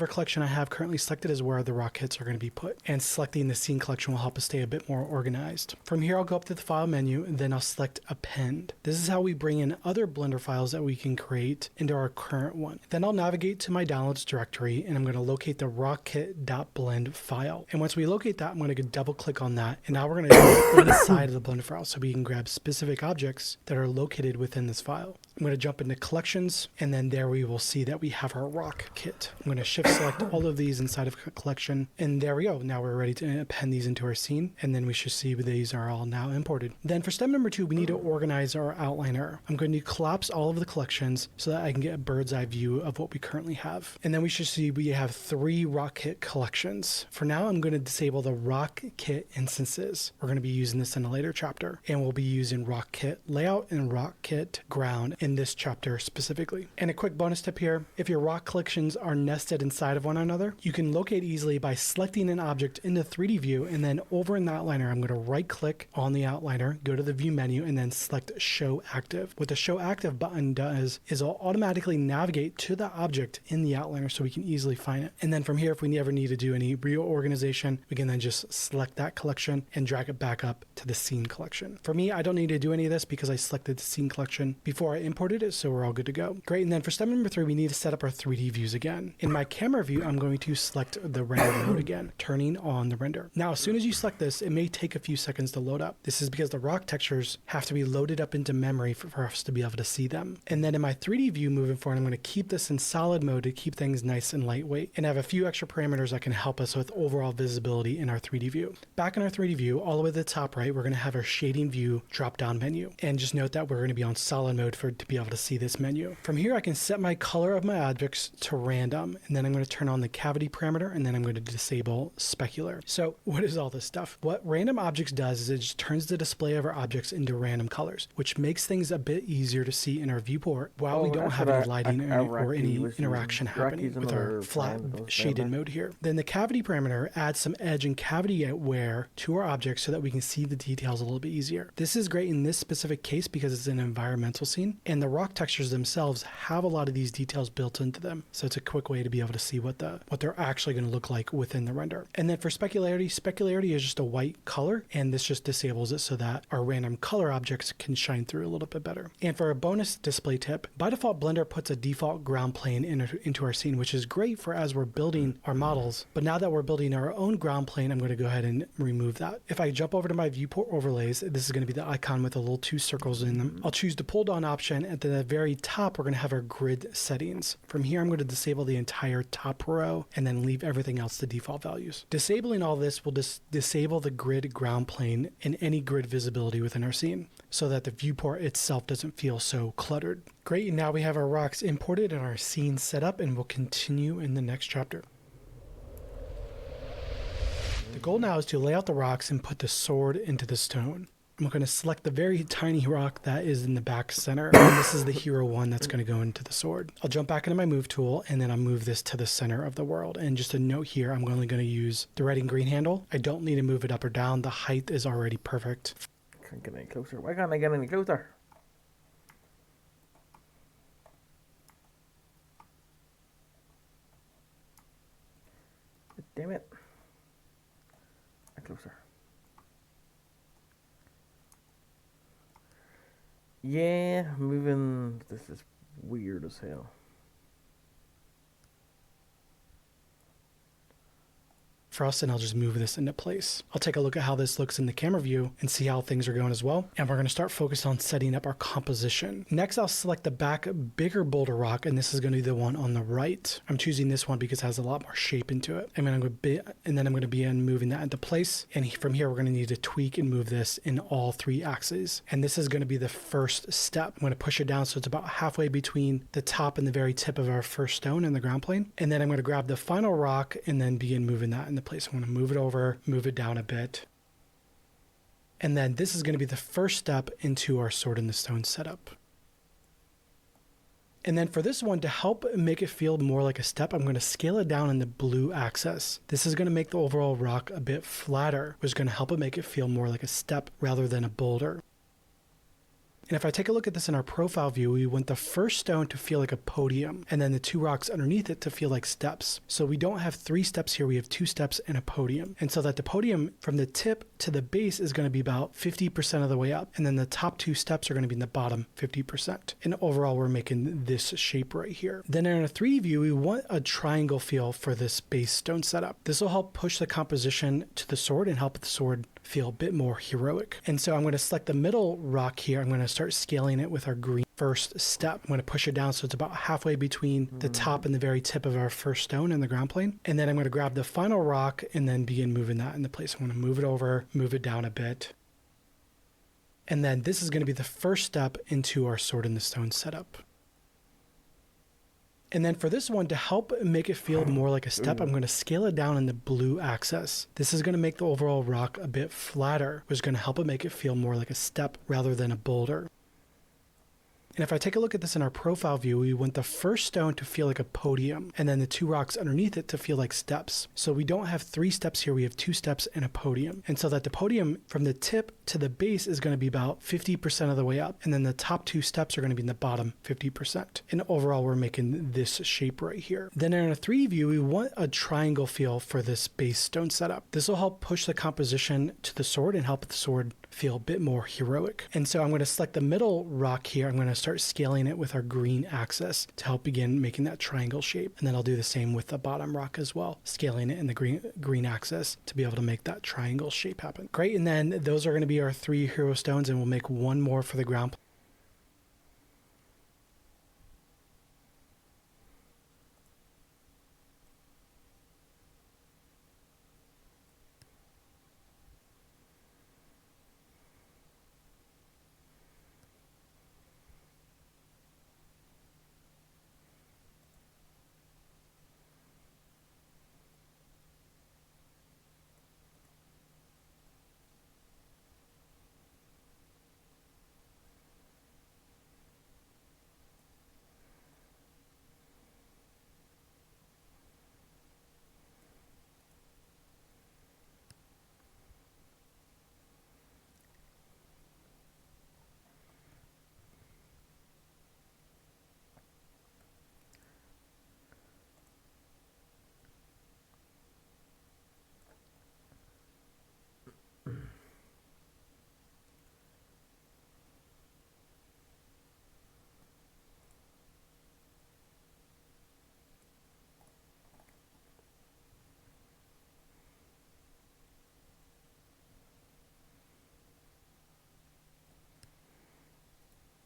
collection I have currently selected is where the rock kits are going to be put. And selecting the scene collection will help us stay a bit more organized. From here, I'll go up to the file menu and then I'll select append. This is how we bring in other Blender files that we can create into our current one. Then I'll navigate to my downloads directory and I'm going to locate the rockkit.blend file. And once we locate that, I'm going to double click on that. And now we're going to go inside of the Blender file so we can grab specific objects that are located within this file. I'm going to jump into collections, and then there we will see that we have our rock kit. I'm going to shift select all of these inside of collection, and there we go. Now we're ready to append these into our scene, and then we should see these are all now imported. Then for step number 2, we need to organize our outliner. I'm going to collapse all of the collections so that I can get a bird's eye view of what we currently have. And then we should see we have 3 rock kit collections. For now, I'm going to disable the rock kit instances. We're going to be using this in a later chapter, and we'll be using rock kit layout and rock kit ground in this chapter specifically. And a quick bonus tip here, if your rock collections are nested inside of one another, you can locate easily by selecting an object in the 3D view, and then over in the outliner, I'm going to right click on the outliner, go to the view menu, and then select show active. What the show active button does is it'll automatically navigate to the object in the outliner so we can easily find it. And then from here, if we ever need to do any reorganization, we can then just select that collection and drag it back up to the scene collection. For me, I don't need to do any of this because I selected the scene collection before I imported it, so we're all good to go. Great, and then for step number 3, we need to set up our 3D views again. In my camera view, I'm going to select the render mode again, turning on the render. Now, as soon as you select this, it may take a few seconds to load up. This is because the rock textures have to be loaded up into memory for us to be able to see them. And then in my 3D view moving forward, I'm going to keep this in solid mode to keep things nice and lightweight, and have a few extra parameters that can help us with overall visibility in our 3D view. Back in our 3D view, all the way to the top right, we're going to have our shading view drop down menu. And just note that we're going to be on solid mode to be able to see this menu. From here, I can set my color of my objects to random, and then I'm going to turn on the cavity parameter, and then I'm going to disable specular. So what is all this stuff? What random objects does is it just turns the display of our objects into random colors, which makes things a bit easier to see in our viewport while we don't have any lighting or any interaction happening with our flat shaded mode here. Then the cavity parameter adds some edge and cavity wear to our objects so that we can see the details a little bit easier. This is great in this specific case because it's an environmental scene, and the rock textures themselves have a lot of these details built into them. So it's a quick way to be able to see what they're actually going to look like within the render. And then for specularity is just a white color, and this just disables it so that our random color objects can shine through a little bit better. And for a bonus display tip, by default, Blender puts a default ground plane into our scene, which is great for as we're building our models. But now that we're building our own ground plane, I'm going to go ahead and remove that. If I jump over to my viewport overlays, this is going to be the icon with the little 2 circles in them. I'll choose the pull down option, and at the very top, we're going to have our grid settings. From here, I'm going to disable the entire top row and then leave everything else to default values. Disabling all this will disable the grid ground plane and any grid visibility within our scene so that the viewport itself doesn't feel so cluttered. Great, and now we have our rocks imported and our scene set up, and we'll continue in the next chapter. The goal now is to lay out the rocks and put the sword into the stone. I'm going to select the very tiny rock that is in the back center, and this is the hero one that's going to go into the sword. I'll jump back into my move tool, and then I'll move this to the center of the world. And just a note here, I'm only going to use the red and green handle. I don't need to move it up or down. The height is already perfect. Can't get any closer. Why can't I get any closer? Damn it. Closer. Yeah, moving. This is weird as hell. for us, and I'll just move this into place. I'll take a look at how this looks in the camera view and see how things are going as well. And we're going to start focused on setting up our composition. Next, I'll select the back bigger boulder rock, and this is going to be the one on the right. I'm choosing this one because it has a lot more shape into it. And then I'm going to begin moving that into place. And from here, we're going to need to tweak and move this in all 3 axes. And this is going to be the first step. I'm going to push it down so it's about halfway between the top and the very tip of our first stone and the ground plane. And then I'm going to grab the final rock and then begin moving that into place. I'm going to move it over, move it down a bit. And then this is going to be the first step into our sword in the stone setup. And then for this one, to help make it feel more like a step, I'm going to scale it down in the blue axis. This is going to make the overall rock a bit flatter, which is going to help it make it feel more like a step rather than a boulder. And if I take a look at this in our profile view, we want the first stone to feel like a podium, and then the 2 rocks underneath it to feel like steps. So we don't have 3 steps here, we have 2 steps and a podium. And so that the podium from the tip to the base is going to be about 50% of the way up, and then the top 2 steps are going to be in the bottom 50%. And overall, we're making this shape right here. Then in a 3D view, we want a triangle feel for this base stone setup. This will help push the composition to the sword and help the sword feel a bit more heroic. And so I'm going to select the middle rock here. I'm going to start scaling it with our green first step. I'm going to push it down so it's about halfway between the top and the very tip of our first stone and the ground plane. And then I'm going to grab the final rock and then begin moving that into place. I'm going to move it over, move it down a bit. And then this is going to be the first step into our sword in the stone setup. And then for this one, to help make it feel more like a step, I'm going to scale it down in the blue axis. This is going to make the overall rock a bit flatter, which is going to help it make it feel more like a step rather than a boulder. And if I take a look at this in our profile view, we want the first stone to feel like a podium, and then the 2 rocks underneath it to feel like steps. So we don't have 3 steps here, we have 2 steps and a podium. And so that the podium from the tip to the base is going to be about 50% of the way up, and then the top 2 steps are going to be in the bottom 50%. And overall, we're making this shape right here. Then in a 3D view, we want a triangle feel for this base stone setup. This will help push the composition to the sword and help the sword feel a bit more heroic. And so I'm going to select the middle rock here. I'm going to start scaling it with our green axis to help begin making that triangle shape. And then I'll do the same with the bottom rock as well, scaling it in the green axis to be able to make that triangle shape happen. Great. And then those are going to be our 3 hero stones, and we'll make one more for the ground.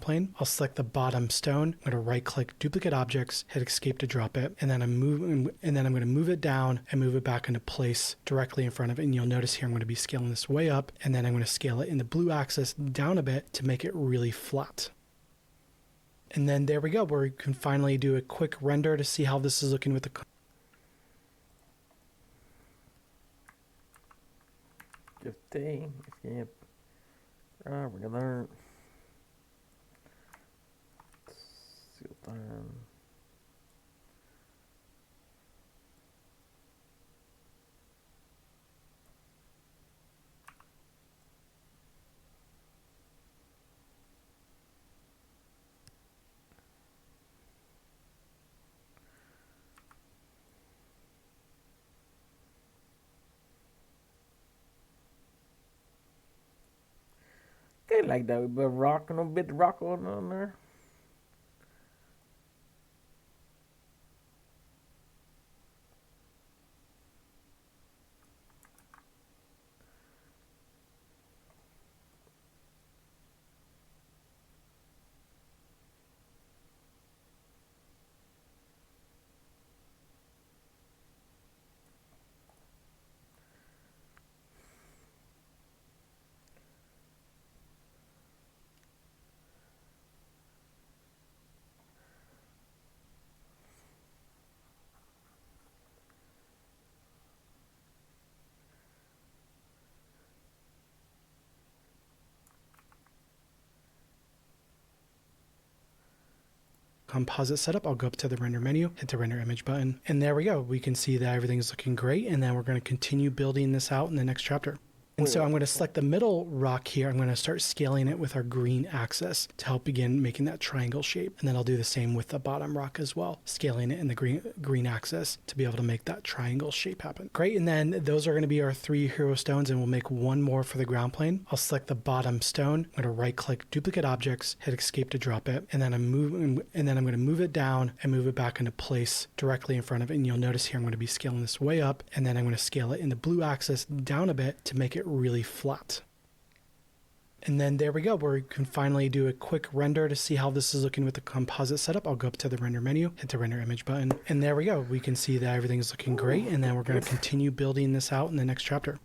Plane. I'll select the bottom stone. I'm going to right click duplicate objects, hit escape to drop it, and then I'm going to move it down and move it back into place directly in front of it. And you'll notice here I'm going to be scaling this way up, and then I'm going to scale it in the blue axis down a bit to make it really flat. And then there we go, where we can finally do a quick render to see how this is looking with the escape. Regular. Okay, like that, but rock and a bit rock on there. composite setup, I'll go up to the render menu, hit the render image button, and there we go. We can see that everything's looking great, and then we're going to continue building this out in the next chapter. And so I'm going to select the middle rock here. I'm going to start scaling it with our green axis to help begin making that triangle shape. And then I'll do the same with the bottom rock as well, scaling it in the green axis to be able to make that triangle shape happen. Great. And then those are going to be our 3 hero stones, and we'll make one more for the ground plane. I'll select the bottom stone. I'm going to right click duplicate objects, hit escape to drop it. And then I'm going to move it down and move it back into place directly in front of it. And you'll notice here I'm going to be scaling this way up, and then I'm going to scale it in the blue axis down a bit to make it really flat. And then there we go, where we can finally do a quick render to see how this is looking with the composite setup. I'll go up to the render menu, hit the render image button, and there we go. We can see that everything's looking great, and then we're going to continue building this out in the next chapter.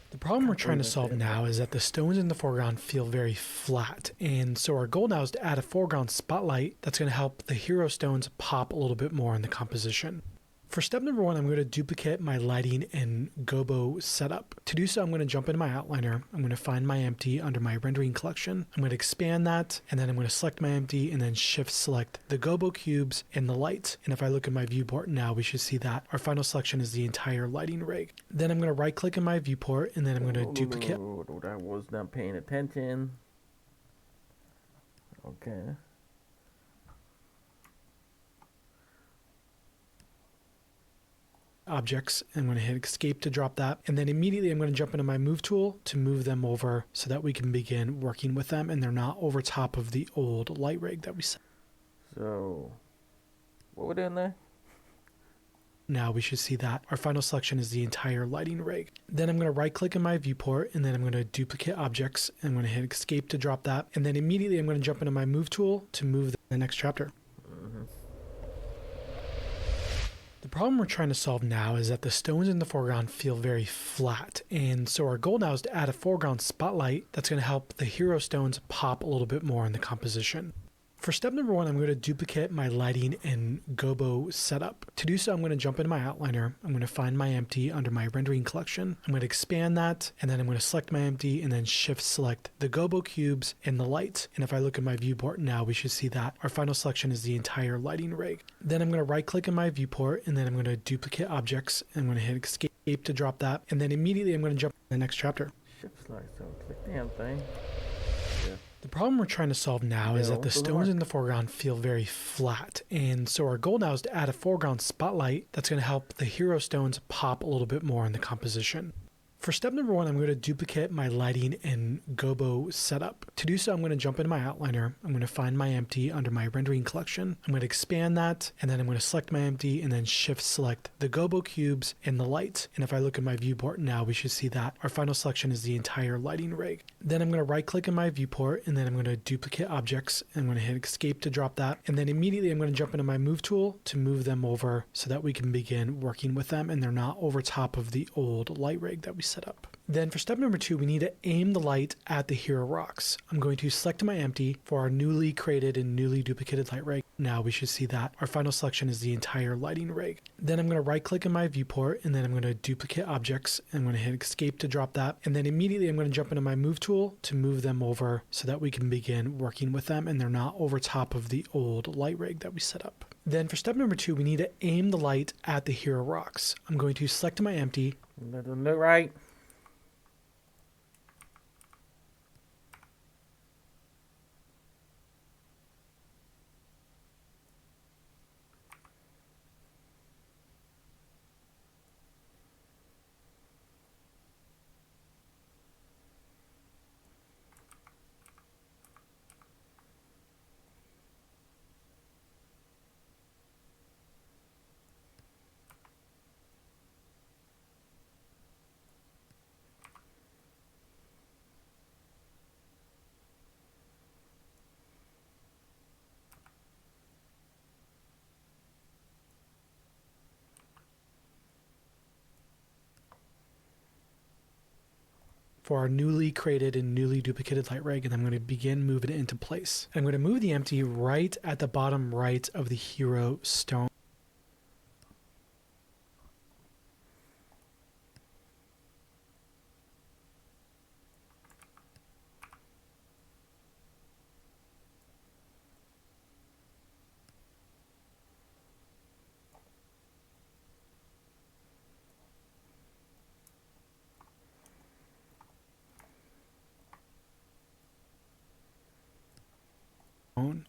The problem we're trying to solve now is that the stones in the foreground feel very flat, and so our goal now is to add a foreground spotlight that's going to help the hero stones pop a little bit more in the composition. For step number 1, I'm going to duplicate my lighting and gobo setup. To do so, I'm going to jump into my outliner. I'm going to find my empty under my rendering collection. I'm going to expand that, and then I'm going to select my empty and then shift select the gobo cubes and the light. And if I look at my viewport now, we should see that our final selection is the entire lighting rig. Then I'm going to right click in my viewport, and then I'm going to duplicate. I was not paying attention. Okay. Objects. I'm going to hit escape to drop that, and then immediately I'm going to jump into my move tool to move them over so that we can begin working with them and they're not over top of the old light rig that we set. So what we're doing there? Now we should see that our final selection is the entire lighting rig. Then I'm going to right click in my viewport, and then I'm going to duplicate objects. I'm going to hit escape to drop that, and then immediately I'm going to jump into my move tool to move the next chapter. The problem we're trying to solve now is that the stones in the foreground feel very flat, and so our goal now is to add a foreground spotlight that's going to help the hero stones pop a little bit more in the composition. For step number 1, I'm going to duplicate my lighting and gobo setup. To do so, I'm going to jump into my outliner. I'm going to find my empty under my rendering collection. I'm going to expand that, and then I'm going to select my empty and then shift select the gobo cubes and the light. And if I look at my viewport now, we should see that our final selection is the entire lighting rig. Then I'm going to right click in my viewport, and then I'm going to duplicate objects. I'm going to hit escape to drop that, and then immediately I'm going to jump to the next chapter. Shift select, so click the damn thing. The problem we're trying to solve now is that the stones in the foreground feel very flat, and so our goal now is to add a foreground spotlight that's going to help the hero stones pop a little bit more in the composition. For step number 1, I'm going to duplicate my lighting and gobo setup. To do so, I'm going to jump into my outliner. I'm going to find my empty under my rendering collection. I'm going to expand that, and then I'm going to select my empty and then shift select the gobo cubes and the light. And if I look at my viewport now, we should see that our final selection is the entire lighting rig. Then I'm going to right click in my viewport, and then I'm going to duplicate objects. I'm going to hit escape to drop that, and then immediately I'm going to jump into my move tool to move them over so that we can begin working with them and they're not over top of the old light rig that we set up. Then for step number 2, we need to aim the light at the hero rocks. I'm going to select my empty for our newly created and newly duplicated light rig. Now we should see that our final selection is the entire lighting rig. Then I'm going to right click in my viewport, and then I'm going to duplicate objects. I'm going to hit escape to drop that, and then immediately I'm going to jump into my move tool to move them over so that we can begin working with them and they're not over top of the old light rig that we set up. Then for step number 2, we need to aim the light at the hero rocks. I'm going to select my empty. That doesn't look right. For our newly created and newly duplicated light rig, and I'm going to begin moving it into place. I'm going to move the empty right at the bottom right of the hero stone.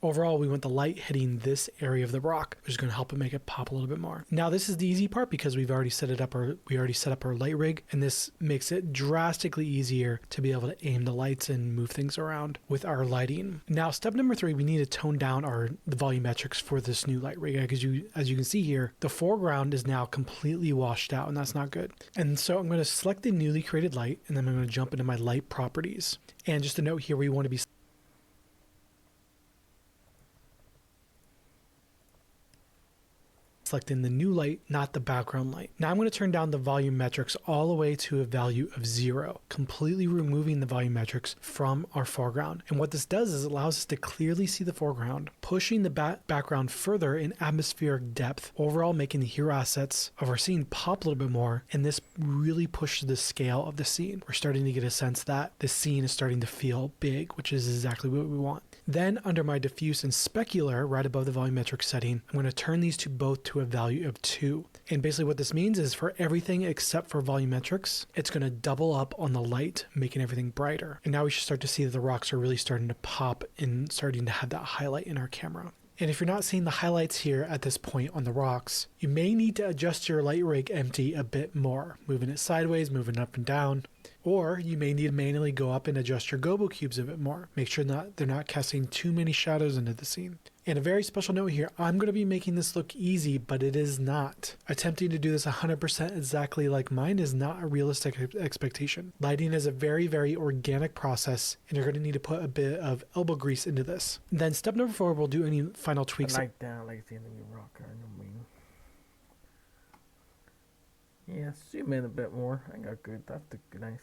Overall, we want the light hitting this area of the rock, which is going to help it make it pop a little bit more. Now, this is the easy part because we already set up our light rig, and this makes it drastically easier to be able to aim the lights and move things around with our lighting. Now, step number 3, we need to tone down the volumetrics for this new light rig, because as you can see here, the foreground is now completely washed out, and that's not good. And so I'm going to select the newly created light, and then I'm going to jump into my light properties. And just a note here, we want to be selecting the new light, not the background light. Now I'm going to turn down the volumetrics all the way to a value of 0, completely removing the volumetrics from our foreground. And what this does is it allows us to clearly see the foreground, pushing the background further in atmospheric depth, overall making the hero assets of our scene pop a little bit more, and this really pushes the scale of the scene. We're starting to get a sense that the scene is starting to feel big, which is exactly what we want. Then under my diffuse and specular, right above the volumetric setting, I'm going to turn these both to a value of 2. And basically what this means is for everything except for volumetrics, it's going to double up on the light, making everything brighter. And now we should start to see that the rocks are really starting to pop and starting to have that highlight in our camera. And if you're not seeing the highlights here at this point on the rocks, you may need to adjust your light rig empty a bit more, moving it sideways, moving up and down. Or you may need to manually go up and adjust your gobo cubes a bit more. Make sure that they're not casting too many shadows into the scene. And a very special note here, I'm going to be making this look easy, but it is not. Attempting to do this 100% exactly like mine is not a realistic expectation. Lighting is a very, very organic process, and you're going to need to put a bit of elbow grease into this. Then step number 4, we'll do any final tweaks. I like that, I like seeing the new rock, I mean. Yeah, zoom in a bit more. I got good. That's nice.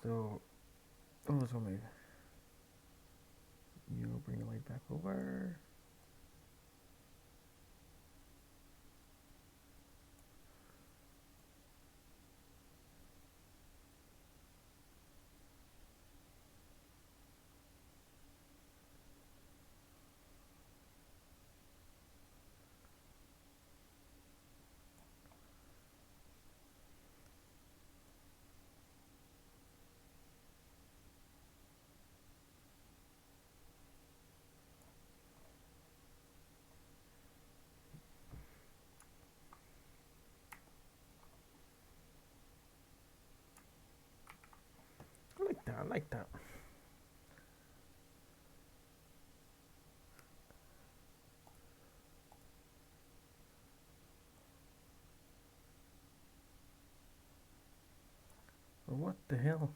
So, what was going to you bring the light back over? I like that. What the hell?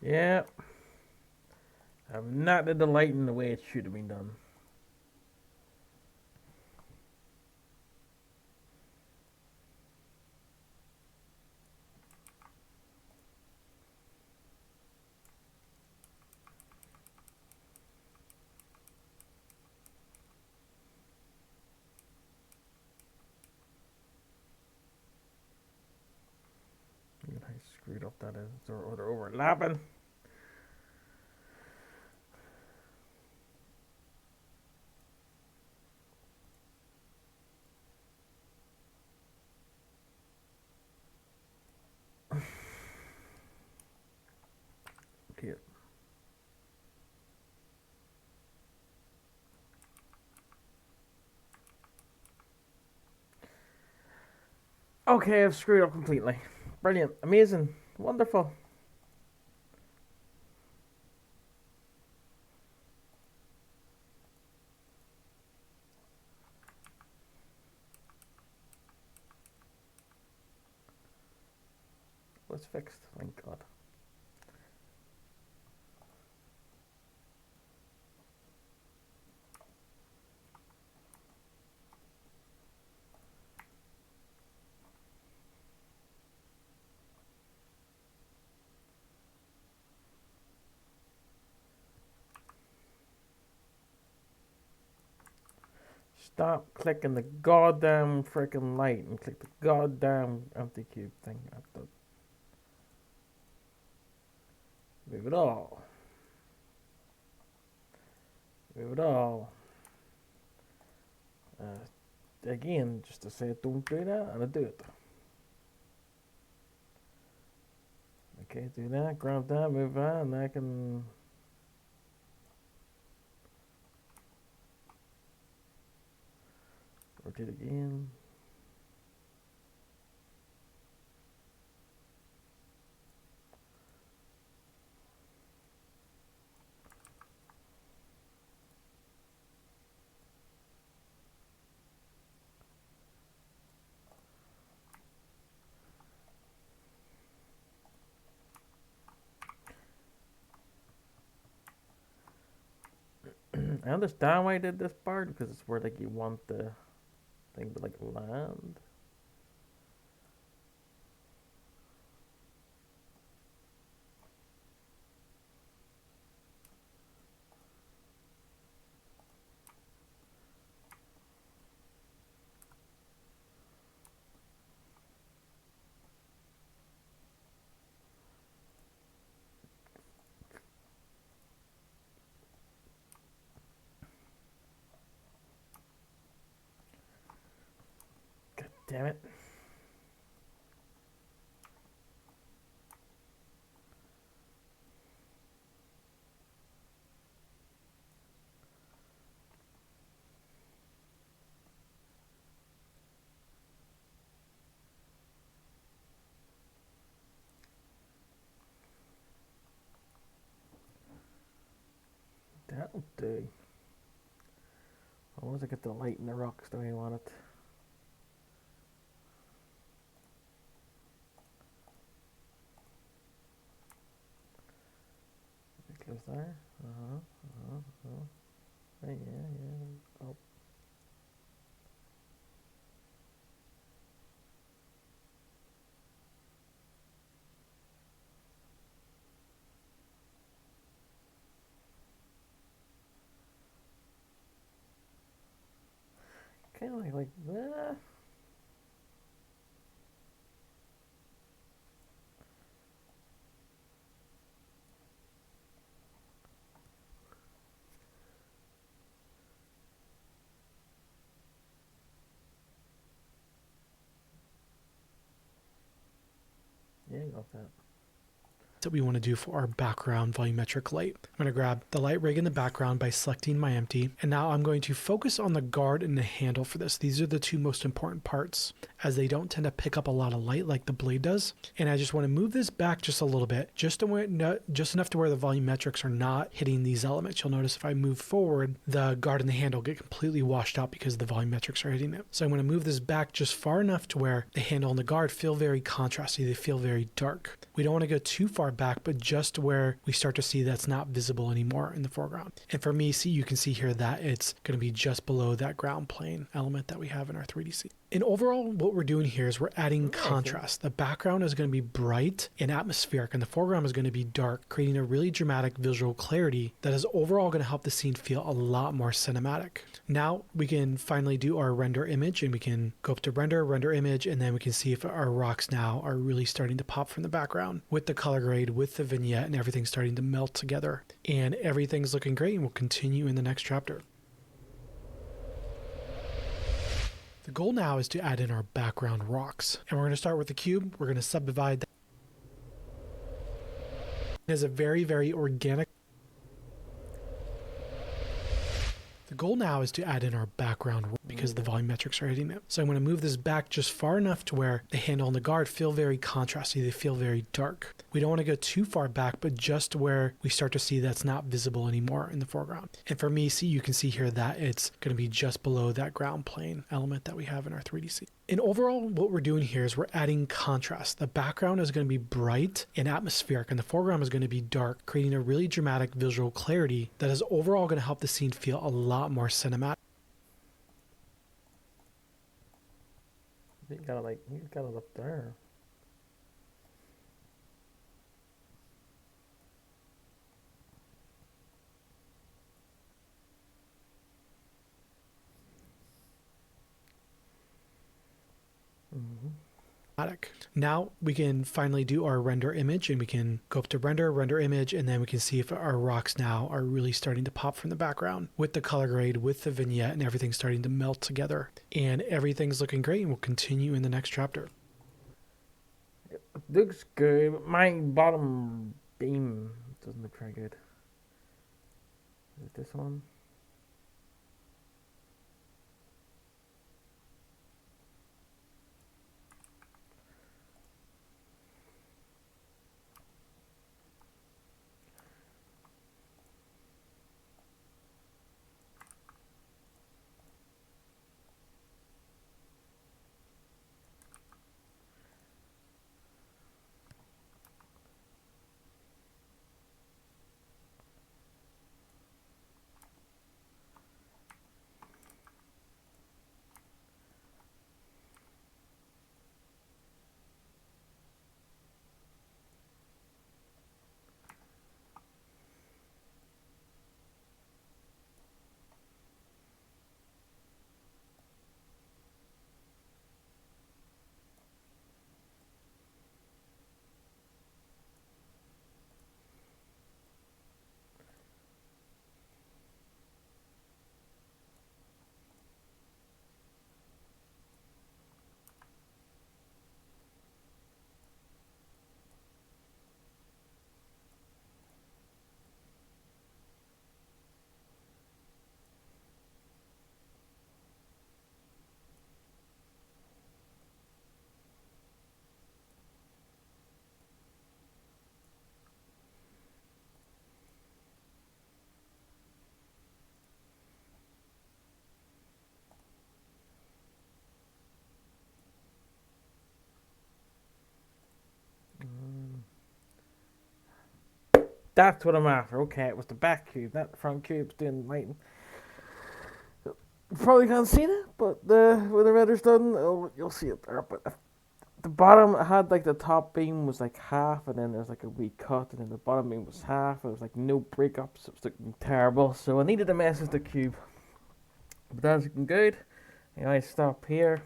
Yeah. I've not did the lighting the way it should have been done. I screwed up that is. Or they're overlapping. Okay. Okay, I've screwed up completely. Brilliant. Amazing. Wonderful. It's fixed. Thank God. Stop clicking the goddamn freaking light and click the goddamn empty cube thing. I have to move it all. Move it all. Again, just to say don't do that, and I do it. Okay, do that, grab that, move that, and I can rotate again. I understand why I did this part because it's where like you want the thing to like land. God damn it. That'll do. I want to get the light in the rocks the way I want it. Close there. Right, yeah. Oh. Kind of like that. Yeah, got that. That we want to do for our background volumetric light. I'm going to grab the light rig in the background by selecting my empty, and now I'm going to focus on the guard and the handle for this. These are the two most important parts as they don't tend to pick up a lot of light like the blade does. And I just want to move this back just a little bit, just enough to where the volumetrics are not hitting these elements. You'll notice if I move forward, the guard and the handle get completely washed out because the volumetrics are hitting it. So I'm going to move this back just far enough to where the handle and the guard feel very contrasty. They feel very dark. We don't want to go too far far back, but just where we start to see that's not visible anymore in the foreground. And for me, you can see here that it's going to be just below that ground plane element that we have in our 3D scene. And overall, what we're doing here is we're adding contrast. The background is going to be bright and atmospheric, and the foreground is going to be dark, creating a really dramatic visual clarity that is overall going to help the scene feel a lot more cinematic. Now we can finally do our render image, and we can go up to render image, and then we can see if our rocks now are really starting to pop from the background with the color grade, with the vignette, and everything starting to melt together. And everything's looking great, and we'll continue in the next chapter. The goal now is to add in our background rocks. And we're going to start with the cube. We're going to subdivide that. It is a very, very organic. The goal now is to add in our background because the volumetrics are hitting it. So I'm going to move this back just far enough to where the handle and the guard feel very contrasty. They feel very dark. We don't want to go too far back, but just where we start to see that's not visible anymore in the foreground. And for me, you can see here that it's going to be just below that ground plane element that we have in our 3D scene. And overall, what we're doing here is we're adding contrast. The background is going to be bright and atmospheric, and the foreground is going to be dark, creating a really dramatic visual clarity that is overall going to help the scene feel a lot more cinematic. You got it up there. Now we can finally do our render image, and we can go up to render image, and then we can see if our rocks now are really starting to pop from the background with the color grade, with the vignette, and everything starting to melt together. And everything's looking great, and we'll continue in the next chapter. It looks good, but my bottom beam doesn't look very good. Is it this one? That's what I'm after. Okay, it was the back cube, not the front cube's doing lighting. You probably can't see it, but when the render's done, you'll see it there. But the bottom had like the top beam was like half, and then there's like a wee cut, and then the bottom beam was half. It was like no breakups. It was looking terrible. So I needed to mess with the cube, but that's looking good. I stop here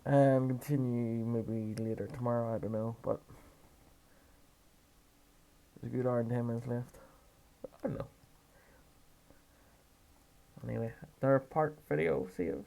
and continue maybe later tomorrow. I don't know, but. There's a good hour and 10 minutes left. I don't know. Anyway, third part video. See you.